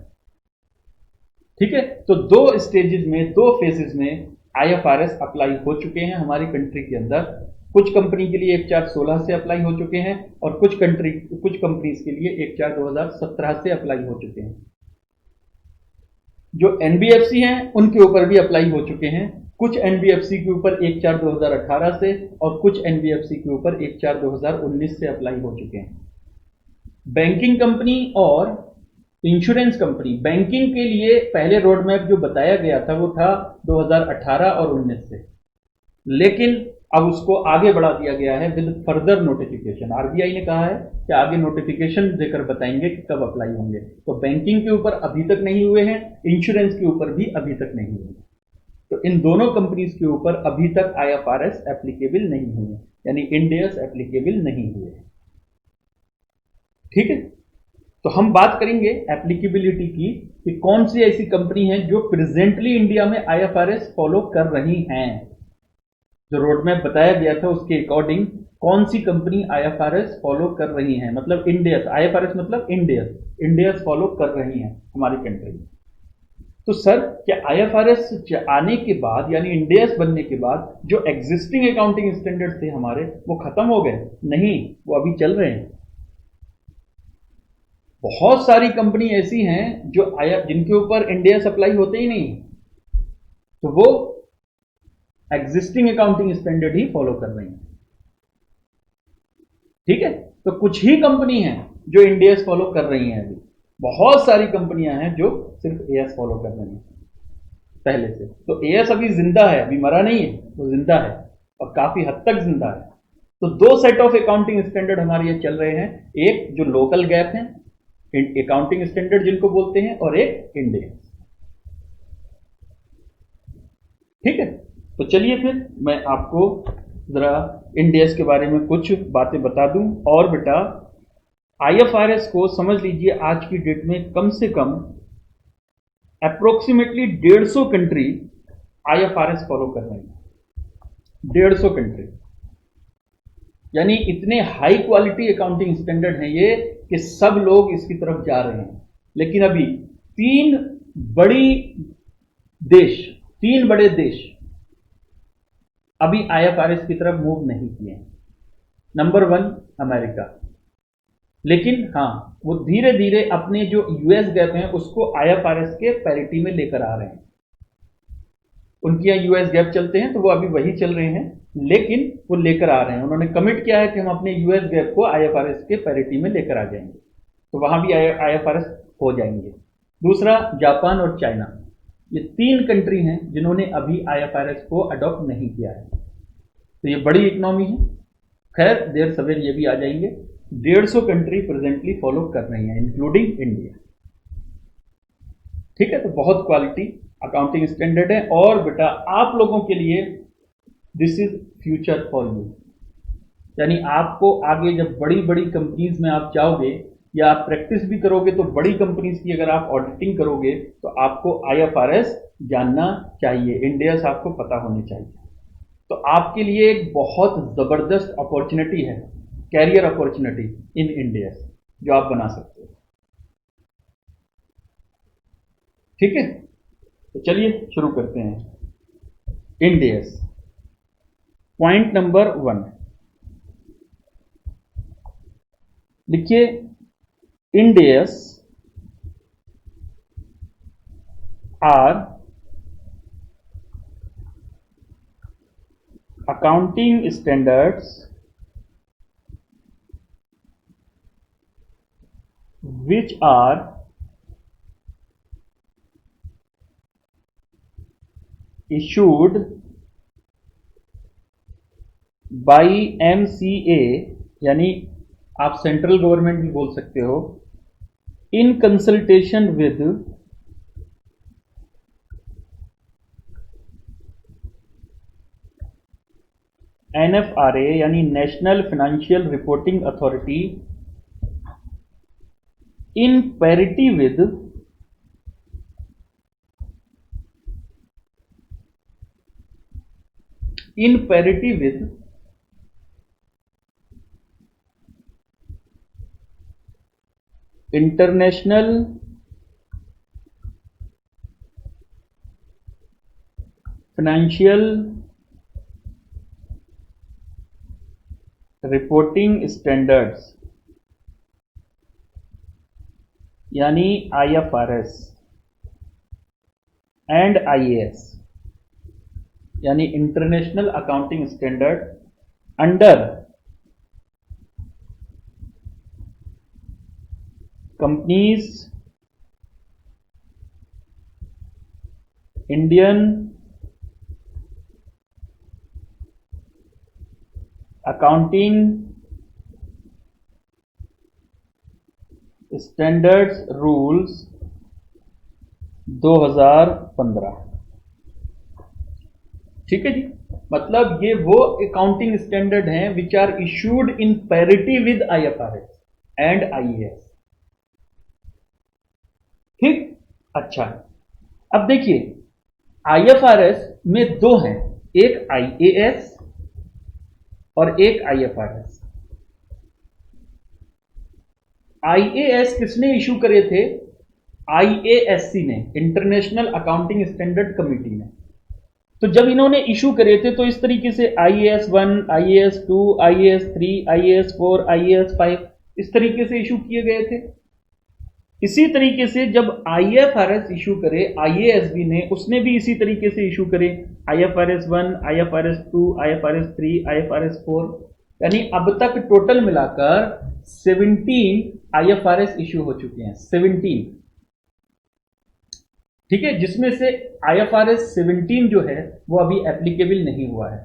ठीक है, तो दो स्टेजेस में, दो फेजेस में IFRS अप्लाई हो चुके हैं हमारी कंट्री के अंदर। कुछ कंपनी के लिए 1/4/16 से अप्लाई हो चुके हैं और कुछ कंपनीज के लिए 1/4/2017 से अप्लाई हो चुके हैं। जो NBFC हैं उनके ऊपर भी अप्लाई हो चुके हैं। कुछ NBFC के ऊपर 1/4/2018 से और कुछ NBFC के ऊपर 1/4/2019 से अप्लाई हो चुके हैं। बैंकिंग कंपनी और इंश्योरेंस कंपनी, बैंकिंग के लिए पहले रोड मैप जो बताया गया था वो था 2018 और 19 से, लेकिन अब उसको आगे बढ़ा दिया गया है विद फर्दर नोटिफिकेशन। RBI ने कहा है कि आगे नोटिफिकेशन देकर बताएंगे कि कब अप्लाई होंगे। तो बैंकिंग के ऊपर अभी तक नहीं हुए हैं, इंश्योरेंस के ऊपर भी अभी तक नहीं हुए। तो इन दोनों कंपनीज के ऊपर अभी तक IFRS एप्लीकेबल नहीं हुए, यानी इंड एस एप्लीकेबल नहीं हुए। ठीक है, तो हम बात करेंगे एप्लीकेबिलिटी की कि कौन सी ऐसी कंपनी है जो प्रेजेंटली इंडिया में IFRS फॉलो कर रही हैं। जो रोड मैप बताया गया था उसके अकॉर्डिंग कौन सी कंपनी IFRS फॉलो कर रही है, मतलब इंडियस, IFRS मतलब इंडियस फॉलो कर रही है हमारी कंट्री में। तो सर क्या IFRS आने के बाद यानी इंडियस बनने के बाद जो एग्जिस्टिंग अकाउंटिंग स्टैंडर्ड थे हमारे वो खत्म हो गए? नहीं, वो अभी चल रहे हैं। बहुत सारी कंपनी ऐसी हैं जो जिनके ऊपर इंडियस अप्लाई होते ही नहीं, तो वो एग्जिस्टिंग अकाउंटिंग स्टैंडर्ड ही फॉलो कर रही हैं। ठीक है, तो कुछ ही कंपनी हैं जो इंडियस फॉलो कर रही हैं। अभी बहुत सारी कंपनियां हैं जो सिर्फ AS फॉलो कर रही हैं पहले से। तो AS अभी जिंदा है, अभी मरा नहीं है, वो जिंदा है और काफी हद तक जिंदा है। तो दो सेट ऑफ अकाउंटिंग स्टैंडर्ड हमारे ये चल रहे हैं, एक जो लोकल गैप है अकाउंटिंग स्टैंडर्ड जिनको बोलते हैं, और एक इंडियस। ठीक है, तो चलिए फिर मैं आपको जरा इंडियस के बारे में कुछ बातें बता दूं। और बेटा IFRS को समझ लीजिए आज की डेट में कम से कम अप्रोक्सीमेटली 150 कंट्री IFRS फॉलो कर रही हैं। 150 कंट्री, यानी इतने हाई क्वालिटी अकाउंटिंग स्टैंडर्ड हैं ये कि सब लोग इसकी तरफ जा रहे हैं। लेकिन अभी तीन बड़े देश अभी IFRS की तरफ मूव नहीं किए हैं। नंबर 1 अमेरिका, लेकिन हाँ वो धीरे धीरे अपने जो US गैप हैं उसको IFRS के पैरिटी में लेकर आ रहे हैं। उनके यहाँ US गैप चलते हैं तो वो अभी वही चल रहे हैं, लेकिन वो लेकर आ रहे हैं। उन्होंने कमिट किया है कि हम अपने US गैप को IFRS के पैरिटी में लेकर आ जाएंगे, तो वहां भी IFRS हो जाएंगे। दूसरा जापान और चाइना, ये 3 कंट्री हैं जिन्होंने अभी IFRS को अडॉप्ट नहीं किया है। तो ये बड़ी इकोनॉमी है, खैर देर सवेर ये भी आ जाएंगे। 150 कंट्री प्रेजेंटली फॉलो कर रही हैं इंक्लूडिंग इंडिया। ठीक है, तो बहुत क्वालिटी अकाउंटिंग स्टैंडर्ड है। और बेटा आप लोगों के लिए this is future for you, यानी आपको आगे जब बड़ी बड़ी कंपनीज में आप जाओगे या आप प्रैक्टिस भी करोगे तो बड़ी कंपनीज की अगर आप ऑडिटिंग करोगे तो आपको IFRS जानना चाहिए, इंडियस आपको पता होनी चाहिए। तो आपके लिए एक बहुत जबरदस्त अपॉर्चुनिटी है, कैरियर अपॉर्चुनिटी इन इंडियस, जो आप बना सकते हो। ठीक है, तो चलिए शुरू करते हैं। इंडियस पॉइंट नंबर 1 लिखिए, Ind AS are accounting standards which are issued by MCA, यानी आप सेंट्रल गवर्नमेंट भी बोल सकते हो, in consultation with NFRA यानी national financial reporting authority in parity with international financial reporting standards यानी IFRS एंड IAS यानी international accounting standard under companies Indian accounting standards rules 2015। ठीक है जी, मतलब ये वो अकाउंटिंग स्टैंडर्ड हैं which are issued in parity with IFRS and IAS। ठीक, अच्छा, अब देखिए IFRS में दो हैं, एक IAS और एक IFRS। IAS किसने इशू करे थे? IASC ने, इंटरनेशनल अकाउंटिंग स्टैंडर्ड कमिटी ने। तो जब इन्होंने इशू करे थे तो इस तरीके से IAS 1, IAS 2, IAS 3, IAS 4, IAS 5 इस तरीके से इशू किए गए थे। इसी तरीके से जब IFRS इशू करे IASB ने, उसने भी इसी तरीके से इशू करे IFRS 1, IFRS 2, IFRS 3, IFRS 4, यानी अब तक टोटल मिलाकर 17 IFRS इशू हो चुके हैं, 17। ठीक है, जिसमें से IFRS 17 जो है वो अभी एप्लीकेबल नहीं हुआ है,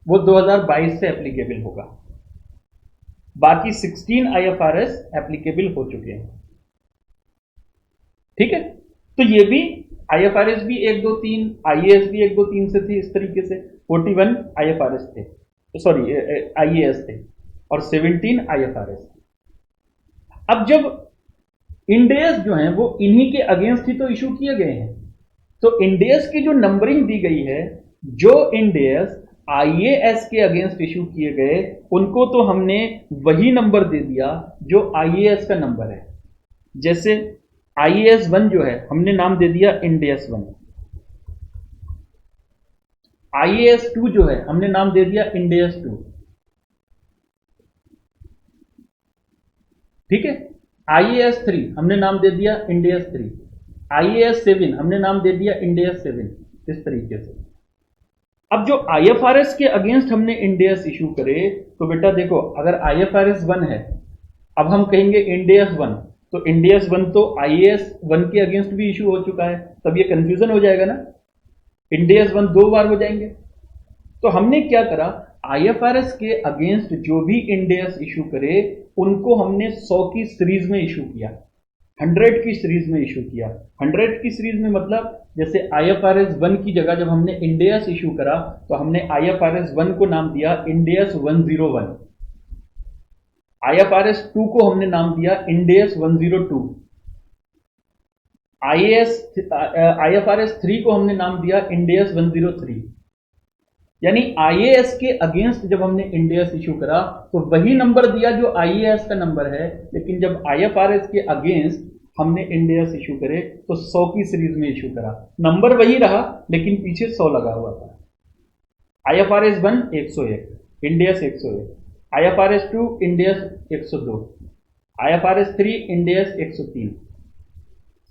वो 2022 से एप्लीकेबल होगा। बाकी 16 IFRS एप्लीकेबल हो चुके हैं। ठीक है, तो ये भी IFRS भी 1, 2, 3, IAS भी 1, 2, 3 से थे। इस तरीके से 41 IFRS थे, सॉरी IAS थे और 17 IFRS। अब जब इंडेस जो हैं वो इन्हीं के अगेंस्ट ही तो इशू किए गए हैं, तो इंडेस की जो नंबरिंग दी गई है, जो इंडेस IAS के अगेंस्ट इशू किए गए उनको तो हमने वही नंबर दे दिया जो IAS का नंबर है। जैसे IAS 1 जो है हमने नाम दे दिया इंडेस 1, IAS 2 जो है हमने नाम दे दिया इंडेस 2। ठीक है, IAS 3 हमने नाम दे दिया इंडेस 3, IAS 7 हमने नाम दे दिया इंडेस 7। इस तरीके से अब जो IFRS के अगेंस्ट हमने इंडेस इशू करे, तो बेटा देखो अगर IFRS 1 है, अब हम कहेंगे इंडेस 1, तो इंडेस 1 तो IAS 1 के अगेंस्ट भी इशू हो चुका है, तब ये कंफ्यूजन हो जाएगा ना, इंडेस 1 दो बार हो जाएंगे। तो हमने क्या करा, IFRS के अगेंस्ट जो भी इंडेस इशू करे उनको हमने 100 की सीरीज में इशू किया, 100 की सीरीज में इशू किया। 100 की सीरीज में मतलब जैसे IFRS 1 की जगह जब हमने इंडेस इशू करा तो हमने IFRS 1 को नाम दिया इंडेस 101, IFRS 2 को हमने नाम दिया इंडेस 102, IFRS 3 को हमने नाम दिया इंडेस 103। यानी IAS के अगेंस्ट जब हमने इंडेस इशू करा तो वही नंबर दिया जो IAS का नंबर है, लेकिन जब IFRS के अगेंस्ट हमने इंडेस इशू करे तो 100 की सीरीज में इशू करा, नंबर वही रहा लेकिन पीछे 100 लगा हुआ था। IFRS 1 101, इंडेस 101, IFRS 2 इंडेस 102, IFRS 3 इंडेस 103।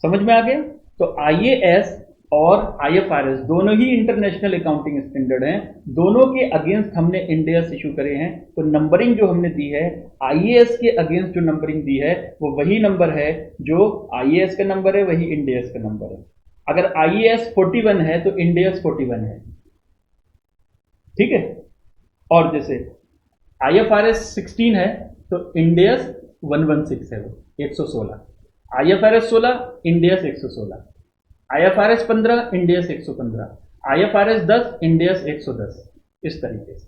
समझ में आ गया? तो IAS और IFRS दोनों ही इंटरनेशनल अकाउंटिंग स्टैंडर्ड हैं, दोनों के अगेंस्ट हमने इंडेस इशू करे हैं। तो नंबरिंग जो हमने दी है IAS के अगेंस्ट जो नंबरिंग दी है वो वही नंबर है जो IAS का नंबर है, वही इंडेस का नंबर है। अगर IAS 41 है तो इंडेस 41 है। ठीक है, और जैसे IFRS 16 है तो इंडेस 116 है, वो 116। IFRS 16 Indians 116, IFRS 15 Indians 115, IFRS 10 Indians 110, इस तरीके से।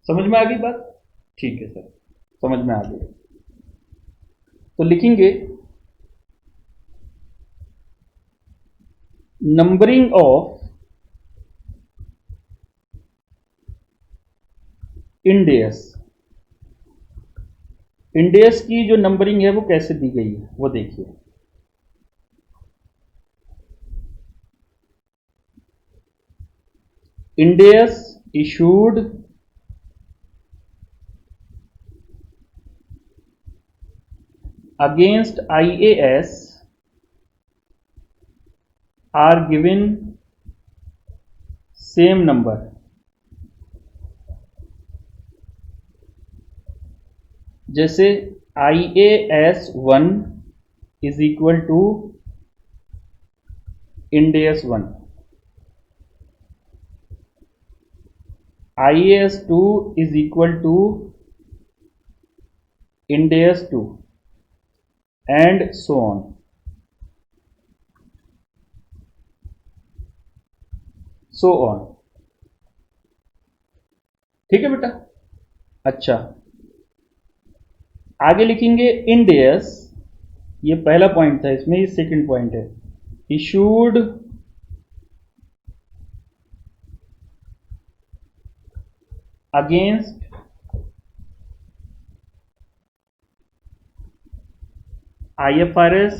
समझ में आ गई बात? ठीक है सर, समझ में आ गई। तो लिखेंगे नंबरिंग ऑफ इंडियस। इंडियस की जो नंबरिंग है वो कैसे दी गई है वो देखिए। Indians issued against IAS are given same number। जैसे IAS 1 is equal to INDAS 1, IAS 2 is equal to INDAS 2, and so on। so on। ठीक है बेटा? अच्छा, आगे लिखेंगे इंडियस, ये पहला पॉइंट था, इसमें ये सेकंड पॉइंट है। Issued against IFRS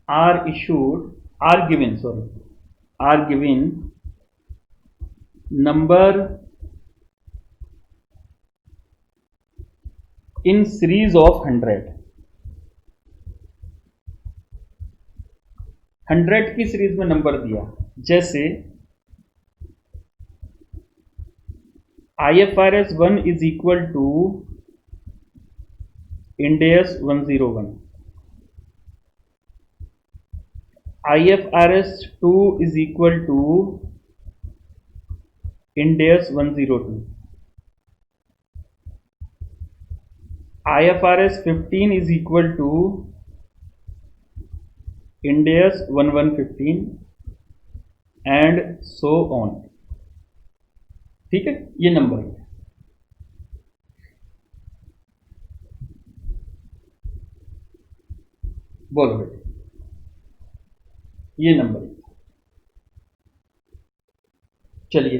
are given number in series of 100 की सीरीज में नंबर दिया। जैसे IFRS 1 is equal to INDAS 101, IFRS 2 is equal to INDAS 102, IFRS 15 is equal to INDAS 1115, and so on। ठीक है, ये number है। बोलो बेटे, ये नंबर है। चलिए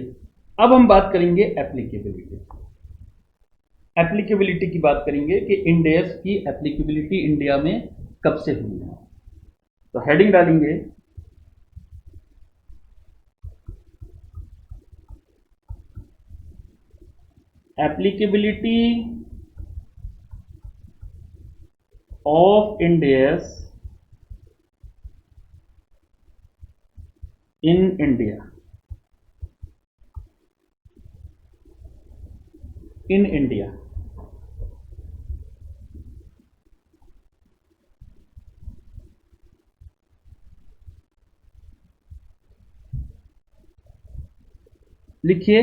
अब हम बात करेंगे एप्लीकेबिलिटी। एप्लीकेबिलिटी की बात करेंगे कि इंडियस की एप्लीकेबिलिटी इंडिया में कब से हुई है। तो हेडिंग डालेंगे applicability of Ind AS in India. In India लिखिए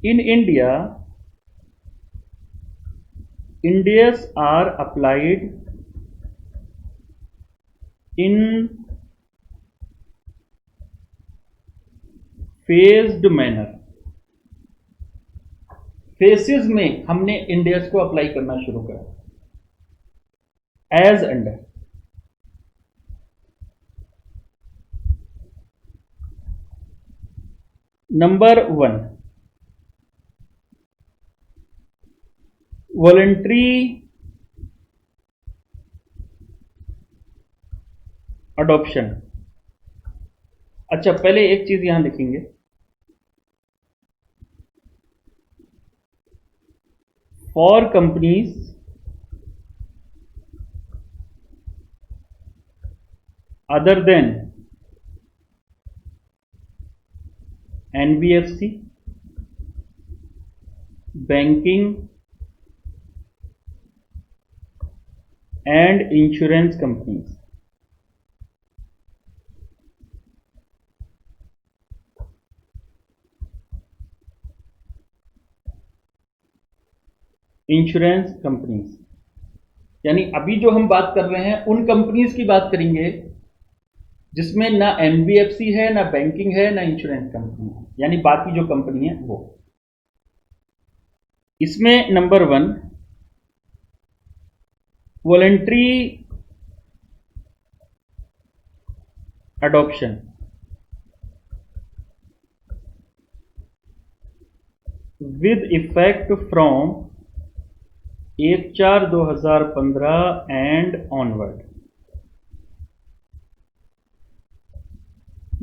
in India, Indias are applied in phased manner। Phases में हमने इंडियस को अप्लाई करना शुरू करा। As under number 1, voluntary adoption. अच्छा, पहले एक चीज यहां लिखेंगे, for companies other than NBFC, banking and insurance companies. Insurance companies, यानी अभी जो हम बात कर रहे हैं उन कंपनीज की बात करेंगे जिसमें ना एनबीएफसी है, ना बैंकिंग है, ना इंश्योरेंस कंपनी है, यानी बाकी जो कंपनी है वो। इसमें number 1 voluntary adoption, with effect from 1/4/2015 and onward,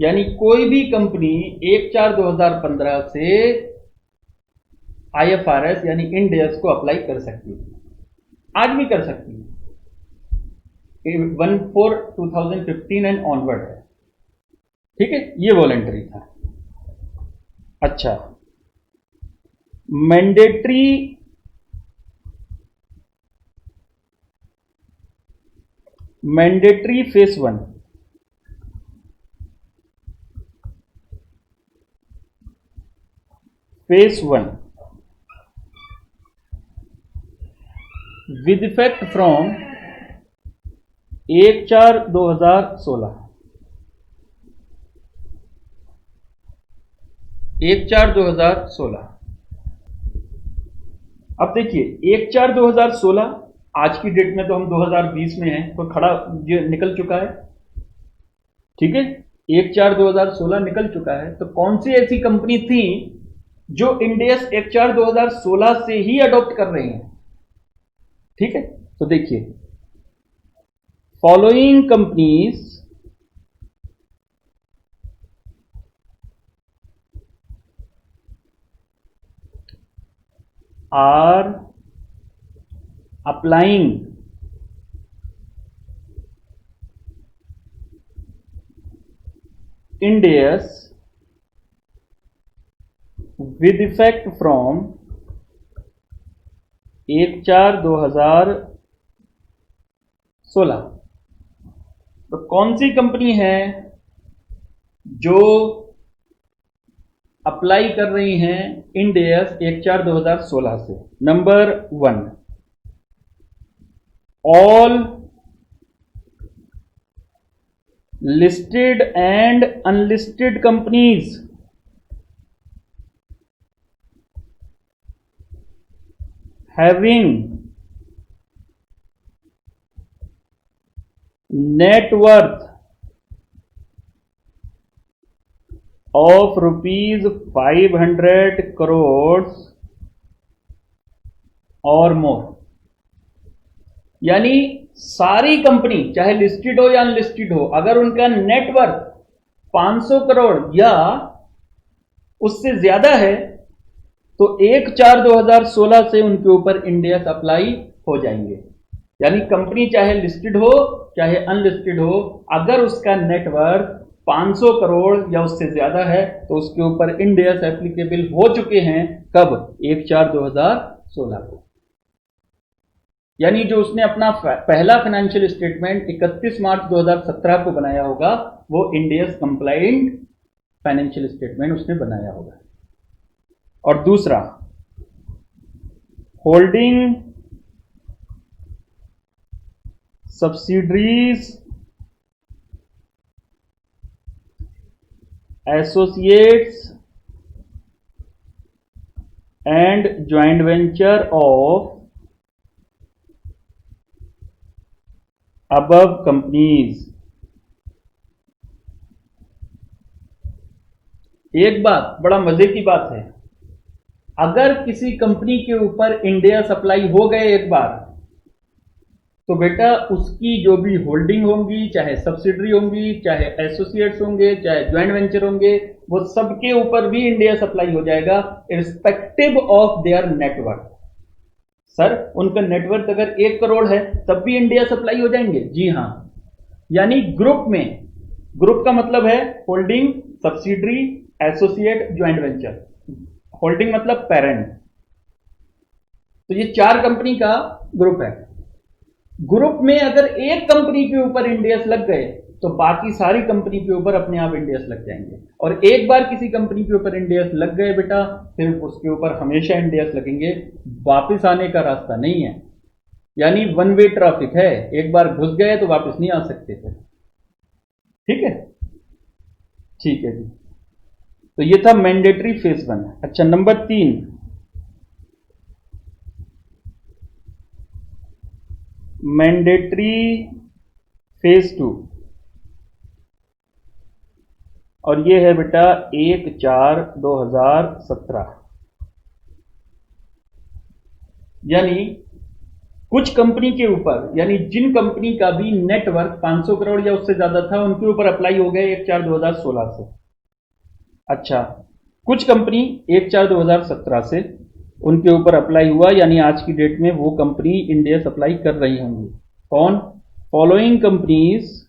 यानी कोई भी कंपनी 1/4/2015 से आईएफआरएस यानी इंड एस को अप्लाई कर सकती है, आज भी कर सकती है। 1/4/2015 एंड ऑनवर्ड है, ठीक है, ये वॉलेंटरी था। अच्छा, mandatory face 1, with effect from 1/4/2016, 1/4/2016। अब देखिए 1/4/2016, आज की डेट में तो हम 2020 में हैं, तो खड़ा ये निकल चुका है, ठीक है, 1/4/2016 निकल चुका है। तो कौन सी ऐसी कंपनी थी जो इंड एस 1/4/2016 से ही अडॉप्ट कर रही हैं, ठीक है। तो देखिए following companies are applying Ind AS with effect from 1/4/2016। तो कौन सी कंपनी है जो अप्लाई कर रही हैं इंड एस 1/4/2016 से? Number 1, all listed and unlisted companies having net worth of rupees 500 crores और मोर, यानी सारी कंपनी चाहे लिस्टेड हो या अनलिस्टेड हो, अगर उनका नेटवर्थ 500 करोड़ या उससे ज्यादा है तो 1/4/2016 से उनके ऊपर इंड एस अप्लाई हो जाएंगे। यानी कंपनी चाहे लिस्टेड हो चाहे अनलिस्टेड हो, अगर उसका नेटवर्थ 500 करोड़ या उससे ज्यादा है तो उसके ऊपर इंड एस एप्लीकेबल हो चुके हैं। कब? 1/4/2016 को। यानी जो उसने अपना पहला फाइनेंशियल स्टेटमेंट 31 मार्च 2017 को बनाया होगा वो Ind AS compliant financial statement उसने बनाया होगा। और दूसरा, holding subsidiaries, associates and joint venture of above companies. एक बात बड़ा मजे की बात है, अगर किसी कंपनी के ऊपर इंड एस अप्लाई हो गए एक बार, तो बेटा उसकी जो भी होल्डिंग होंगी, चाहे सब्सिडरी होंगी, चाहे एसोसिएट्स होंगे, चाहे ज्वाइंट वेंचर होंगे, वो सबके ऊपर भी इंड एस अप्लाई हो जाएगा irrespective of their net worth. Sir उनका नेटवर्थ अगर 1 करोड़ है तब भी इंड एस अप्लाई हो जाएंगे? जी हां। यानी ग्रुप में, ग्रुप का मतलब है holding, subsidiary, associate, joint venture. Holding मतलब पेरेंट। तो ये 4 कंपनी का ग्रुप है। ग्रुप में अगर एक कंपनी के ऊपर इंड एस लग गए तो बाकी सारी कंपनी के ऊपर अपने आप इंडियस लग जाएंगे। और एक बार किसी कंपनी के ऊपर इंडियस लग गए बेटा, फिर उसके ऊपर हमेशा इंडियस लगेंगे, वापस आने का रास्ता नहीं है। यानी वन वे ट्रैफिक है, एक बार घुस गए तो वापस नहीं आ सकते फिर। ठीक है, ठीक है जी। तो ये था मैंडेटरी फेज 1। अच्छा, नंबर 3, मैंडेटरी फेज 2, और ये है बेटा 1/4/2017। यानी कुछ कंपनी के ऊपर, यानी जिन कंपनी का भी नेटवर्क 500 करोड़ या उससे ज्यादा था, उनके ऊपर अप्लाई हो गए 1/4/2016 से। अच्छा, कुछ कंपनी 1/4/2017 से उनके ऊपर अप्लाई हुआ, यानी आज की डेट में वो कंपनी इंडिया सप्लाई कर रही होंगी। कौन? Following companies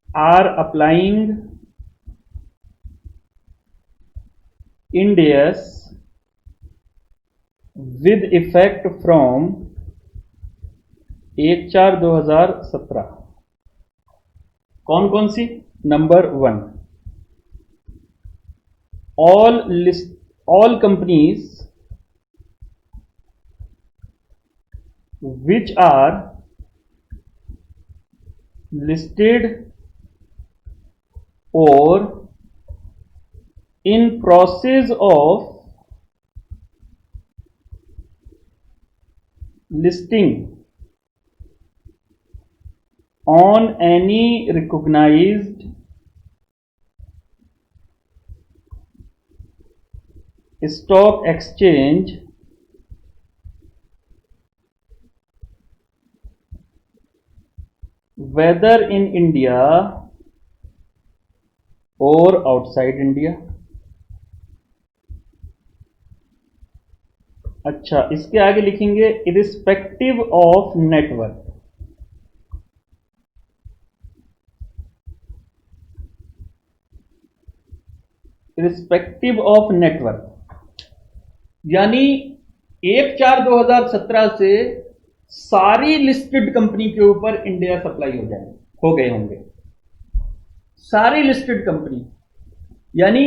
are applying Ind AS with effect from 1/4/2017। कौन कौन सी? Number 1, all companies which are listed or in process of listing on any recognized stock exchange whether in India or outside India। अच्छा, इसके आगे लिखेंगे irrespective of network. Irrespective of network, यानी 1/4/2017 से सारी लिस्टेड कंपनी के ऊपर इंडिया सप्लाई हो गए होंगे। सारी लिस्टेड कंपनी, यानी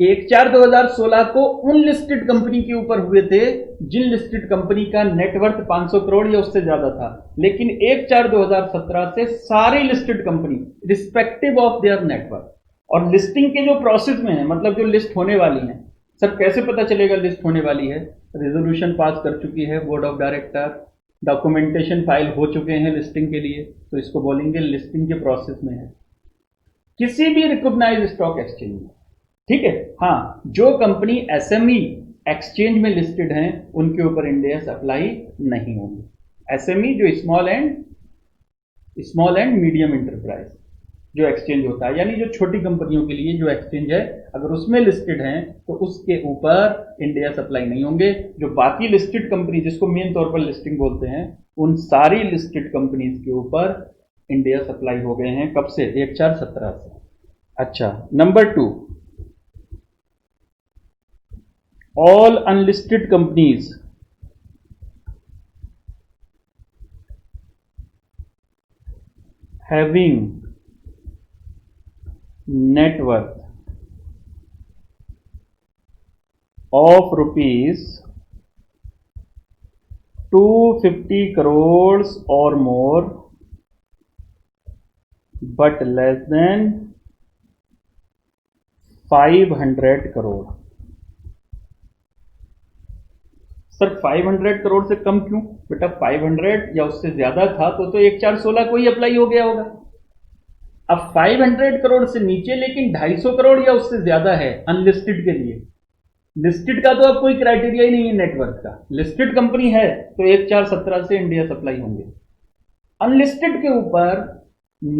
1/4/2016 को उन लिस्टेड कंपनी के ऊपर हुए थे जिन लिस्टेड कंपनी का नेटवर्थ 500 करोड़ या उससे ज्यादा था। लेकिन 1/4/2017 से सारी listed company respective of their network. और लिस्टिंग के जो प्रोसेस में है, मतलब जो लिस्ट होने वाली है, सर कैसे पता चलेगा लिस्ट होने वाली है? रेजोल्यूशन पास कर चुकी है board of director, documentation file हो चुके हैं लिस्टिंग के लिए, तो इसको बोलेंगे लिस्टिंग के प्रोसेस में है किसी भी रिकॉग्नाइज्ड स्टॉक एक्सचेंज में। ठीक है, हाँ, जो कंपनी एसएमई एक्सचेंज में लिस्टेड हैं उनके ऊपर इंडियस अप्लाई नहीं होंगे। एसएमई जो स्मॉल एंड मीडियम इंटरप्राइज जो एक्सचेंज होता है, यानी जो छोटी कंपनियों के लिए जो एक्सचेंज है, अगर उसमें लिस्टेड हैं तो उसके ऊपर इंडिया सप्लाई नहीं होंगे। जो बाकी लिस्टेड कंपनी, जिसको मेन तौर पर लिस्टिंग बोलते हैं, उन सारी लिस्टेड कंपनीज के ऊपर इंडिया सप्लाई हो गए हैं। कब से? 1/4/17 से। अच्छा, number 2, all unlisted companies having net worth of rupees 250 crores or more but less than 500 crore. Sir 500 crore से कम क्यों? बेटा 500 या उससे ज्यादा था तो 1/4/16 को ही अप्लाई हो गया होगा। अब 500 करोड़ से नीचे लेकिन 250 करोड़ या उससे ज्यादा है अनलिस्टेड के लिए। लिस्टेड का तो अब कोई क्राइटेरिया ही नहीं है नेटवर्क का, लिस्टेड कंपनी है तो 1/4/17 से इंडिया सप्लाई होंगे। अनलिस्टेड के ऊपर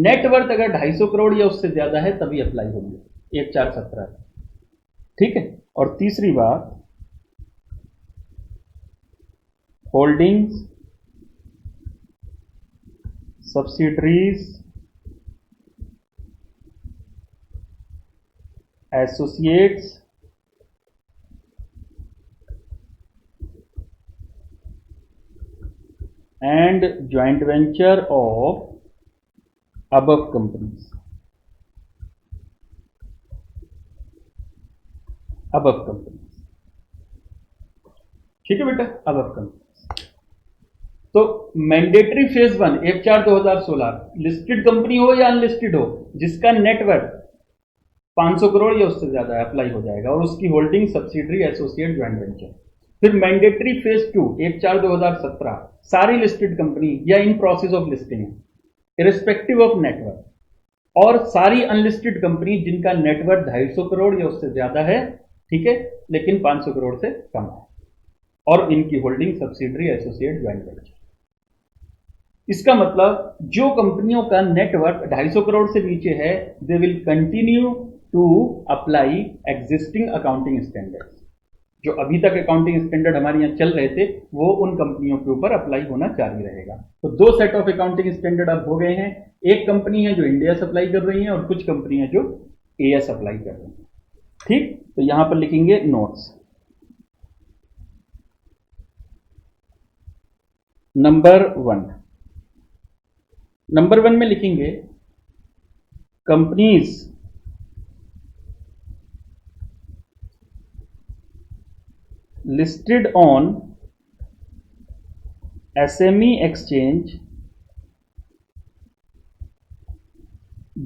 नेटवर्थ अगर 250 करोड़ या उससे ज्यादा है तभी अप्लाई होंगे 1/4/17। ठीक है, और तीसरी बात, holdings, subsidiaries, associates and and joint venture of above companies. above companies, ठीक है बेटा, above companies। तो मैंडेटरी फेज 1 1/4/2016 लिस्टेड कंपनी हो या अनलिस्टेड हो, जिसका नेटवर्थ 500 करोड़ या उससे ज्यादा अप्लाई हो जाएगा, और उसकी holding subsidiary associate joint venture. फिर मैंडेटरी फेज 2 1/4/2017 सारी लिस्टेड कंपनी या इन प्रोसेस ऑफ लिस्टिंग है इरेस्पेक्टिव ऑफ नेटवर्थ, और सारी अनलिस्टेड कंपनी जिनका नेटवर्थ 250 करोड़ या उससे ज्यादा है, ठीक है, लेकिन 500 करोड़ से कम है, और इनकी holding subsidiary associate joint venture. इसका मतलब जो कंपनियों का नेटवर्थ 250 करोड़ से नीचे है, they will continue to apply existing accounting standards. जो अभी तक अकाउंटिंग स्टैंडर्ड हमारे यहाँ चल रहे थे, वो उन कंपनियों के ऊपर अप्लाई होना जारी रहेगा। तो दो सेट ऑफ अकाउंटिंग स्टैंडर्ड अब हो गए हैं। एक कंपनी है जो इंडिया अप्लाई कर रही है, और कुछ कंपनियां जो एएस अप्लाई कर रही है। ठीक, तो यहां पर लिखेंगे नोट्स। नंबर 1 में लिखेंगे companies listed on SME exchange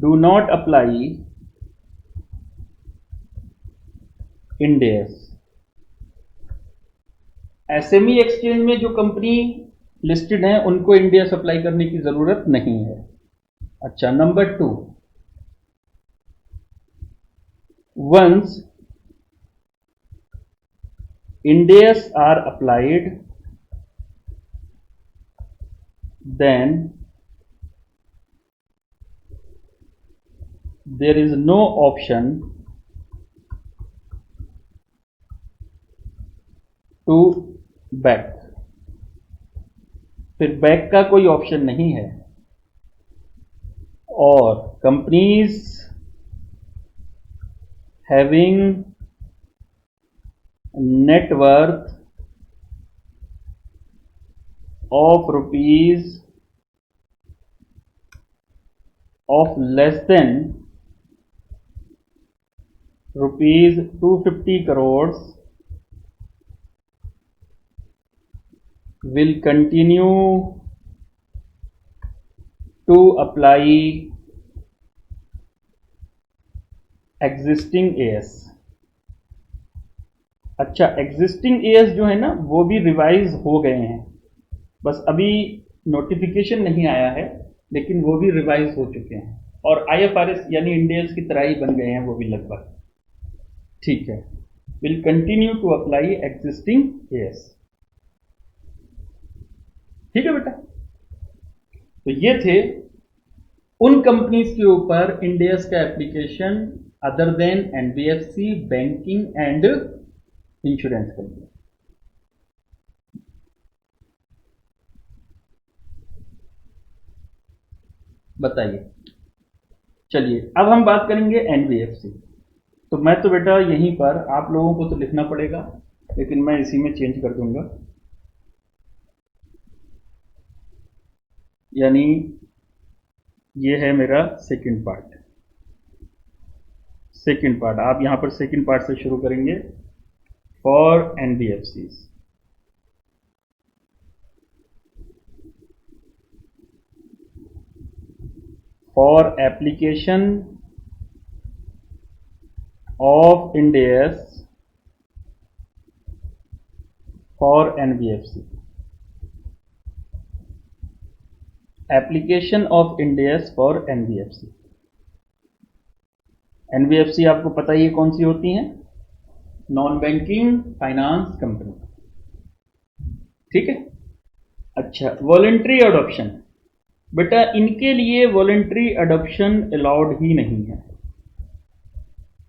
do not apply Ind AS। SME exchange में जो कंपनी लिस्टेड है उनको Ind AS अप्लाई करने की जरूरत नहीं है। अच्छा, number 2, once Ind AS are applied, then there is no option to back। फिर बैक का कोई ऑप्शन नहीं है, और companies having net worth of rupees of less than rupees 250 crores will continue to apply existing AS। अच्छा, existing as जो है ना, वो भी रिवाइज हो गए हैं, बस अभी नोटिफिकेशन नहीं आया है, लेकिन वो भी रिवाइज हो चुके हैं, और आईएफआरएस यानी इंड एस की तरह ही बन गए हैं वो भी लगभग। ठीक है, will continue to apply existing AS. ठीक है बेटा, तो ये थे उन कंपनीज के ऊपर इंड एस का application other than NBFC, banking and insurance company. बताइए। चलिए, अब हम बात करेंगे एनबीएफसी। तो मैं तो बेटा यहीं पर आप लोगों को तो लिखना पड़ेगा, लेकिन मैं इसी में चेंज कर दूंगा, यानी ये है मेरा सेकंड पार्ट। आप यहां पर सेकंड पार्ट से शुरू करेंगे। For NBFCs, for application of Ind AS for NBFC, application of Ind AS for NBFC. NBFC आपको पता ही है कौन सी होती हैं, नॉन बैंकिंग फाइनेंस कंपनी। ठीक है। अच्छा, वॉलेंट्री अडॉप्शन, बेटा इनके लिए वॉलेंट्री अडॉप्शन अलाउड ही नहीं है।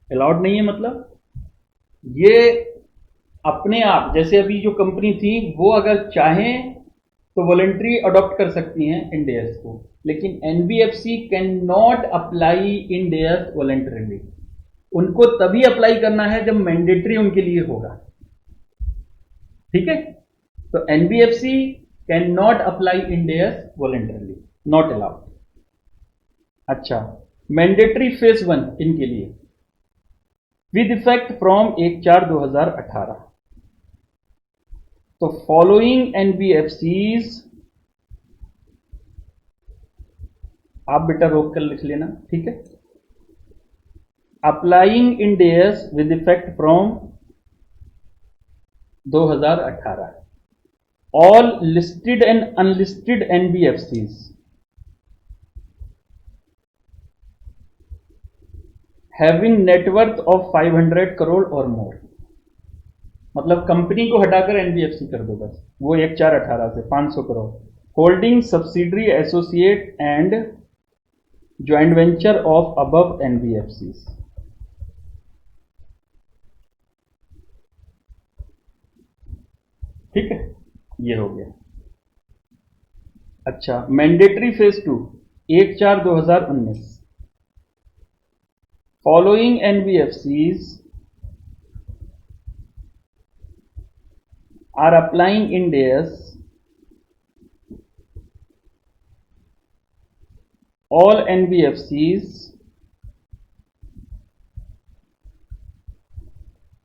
अलाउड नहीं है मतलब ये अपने आप, जैसे अभी जो कंपनी थी वो अगर चाहें तो वॉलेंट्री अडॉप्ट कर सकती हैं Ind AS को, लेकिन NBFC can not apply Ind AS voluntarily. उनको तभी अप्लाई करना है जब मैंडेटरी उनके लिए होगा। ठीक है, तो NBFC can not apply end S voluntarily, not allowed. अच्छा, मैंडेटरी फेज 1 इनके लिए विद इफेक्ट फ्रॉम 1/4/2018। तो फॉलोइंग एनबीएफसीज, आप बेटा रोक कर लिख लेना, ठीक है। Applying Ind S with effect from 2018, all listed and unlisted NBFCs having net worth of 500 crore और मोर। मतलब कंपनी को हटाकर एनबीएफसी कर दो बस, वो 1/4/18 से 500 crore. Holding subsidiary associate and joint venture of above NBFC. ठीक है, ये हो गया। अच्छा, mandatory phase 2 1/4/2019, following NBFCs are applying Ind AS all NBFCs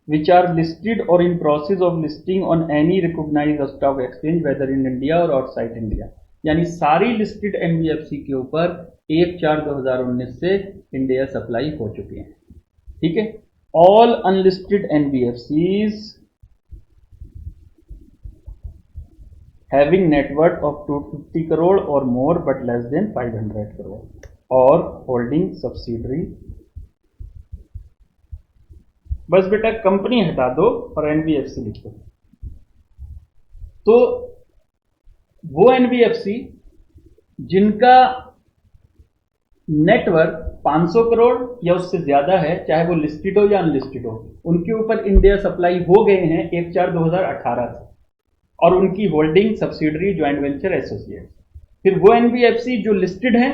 which are listed or in process of listing on any recognized stock exchange whether in India or outside India। यानी सारी listed NBFC के ऊपर 1/4/2019 से Ind AS apply हो चुके हैं। ठीक है, all unlisted NBFCs having net worth of 250 crore or more but less than 500 crore और holding subsidiary। बस बेटा कंपनी हटा दो और एनबीएफसी लिखो। तो वो एनबीएफसी जिनका नेटवर्थ 500 करोड़ या उससे ज्यादा है, चाहे वो लिस्टेड हो या अनलिस्टेड हो, उनके ऊपर इंड एस अप्लाई हो गए हैं 1/4/2018 से, और उनकी holding subsidiary joint venture associate. फिर वो एनबीएफसी जो लिस्टेड हैं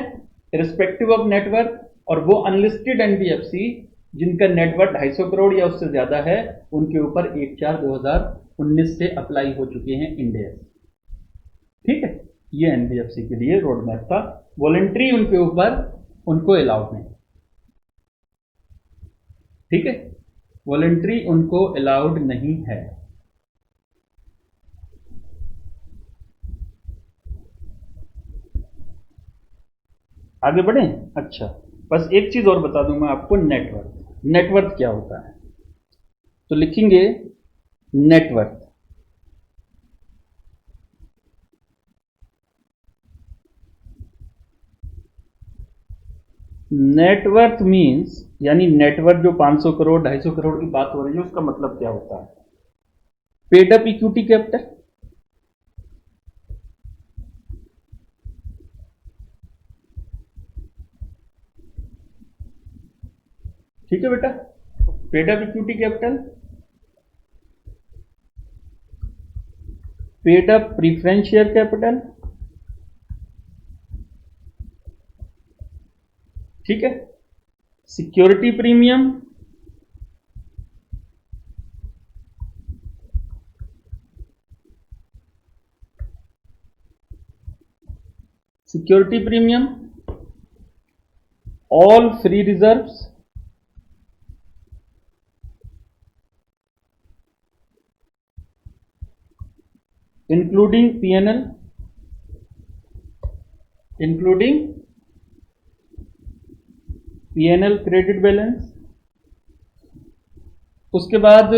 रिस्पेक्टिव ऑफ नेटवर्थ, और वो अनलिस्टेड एनबीएफसी जिनका नेटवर्थ 250 करोड़ या उससे ज्यादा है, उनके ऊपर 1/4/2019 से अप्लाई हो चुके हैं इंड एस। ठीक है, ये एनबीएफसी के लिए रोड मैप था। वॉलंटरी उनके ऊपर उनको अलाउड नहीं। ठीक है, वॉलंटरी उनको अलाउड नहीं है। आगे बढ़े। अच्छा, बस एक चीज और बता दूं मैं आपको, नेटवर्थ। नेटवर्थ क्या होता है, तो लिखेंगे नेटवर्थ। नेटवर्थ मींस, यानी नेटवर्थ जो 500 करोड़ 250 करोड़ की बात हो रही है, उसका मतलब क्या होता है? पेड अप इक्विटी कैपिटल, ठीक है बेटा, paid up equity capital, paid up preference share capital, ठीक है, security premium, security premium, all free reserves, including PNL, including PNL credit balance. उसके बाद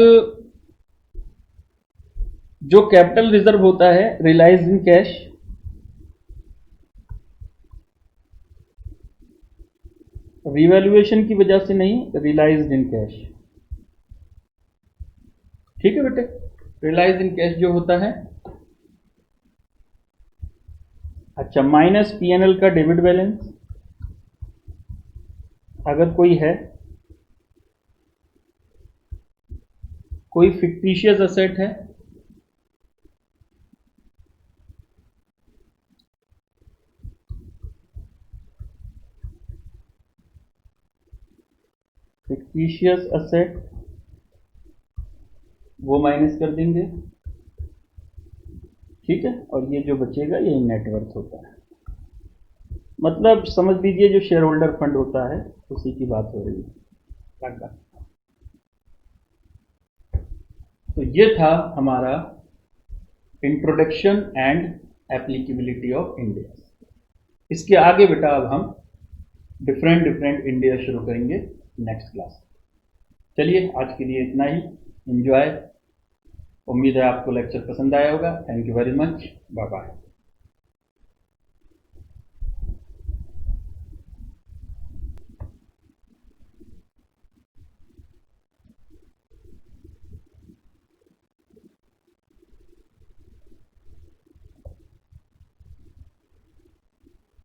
जो कैपिटल रिजर्व होता है रिलाइज इन कैश, रिवैल्यूएशन की वजह से नहीं, रिलाइज इन कैश। ठीक है बेटे, रिलाइज इन कैश जो होता है। अच्छा, माइनस पीएनएल का डेबिट बैलेंस अगर कोई है, कोई फिक्टिशियस असेट है, फिक्टिशियस असेट वो माइनस कर देंगे। ठीक है, और ये जो बचेगा ये नेटवर्थ होता है, मतलब समझ लीजिए जो शेयर होल्डर फंड होता है उसी की बात हो रही है लगभग। तो ये था हमारा introduction and applicability of India. इसके आगे बेटा अब हम डिफरेंट डिफरेंट इंडिया शुरू करेंगे नेक्स्ट क्लास। चलिए आज के लिए इतना ही, एंजॉय। उम्मीद है आपको लेक्चर पसंद आया होगा। Thank you very much, bye bye.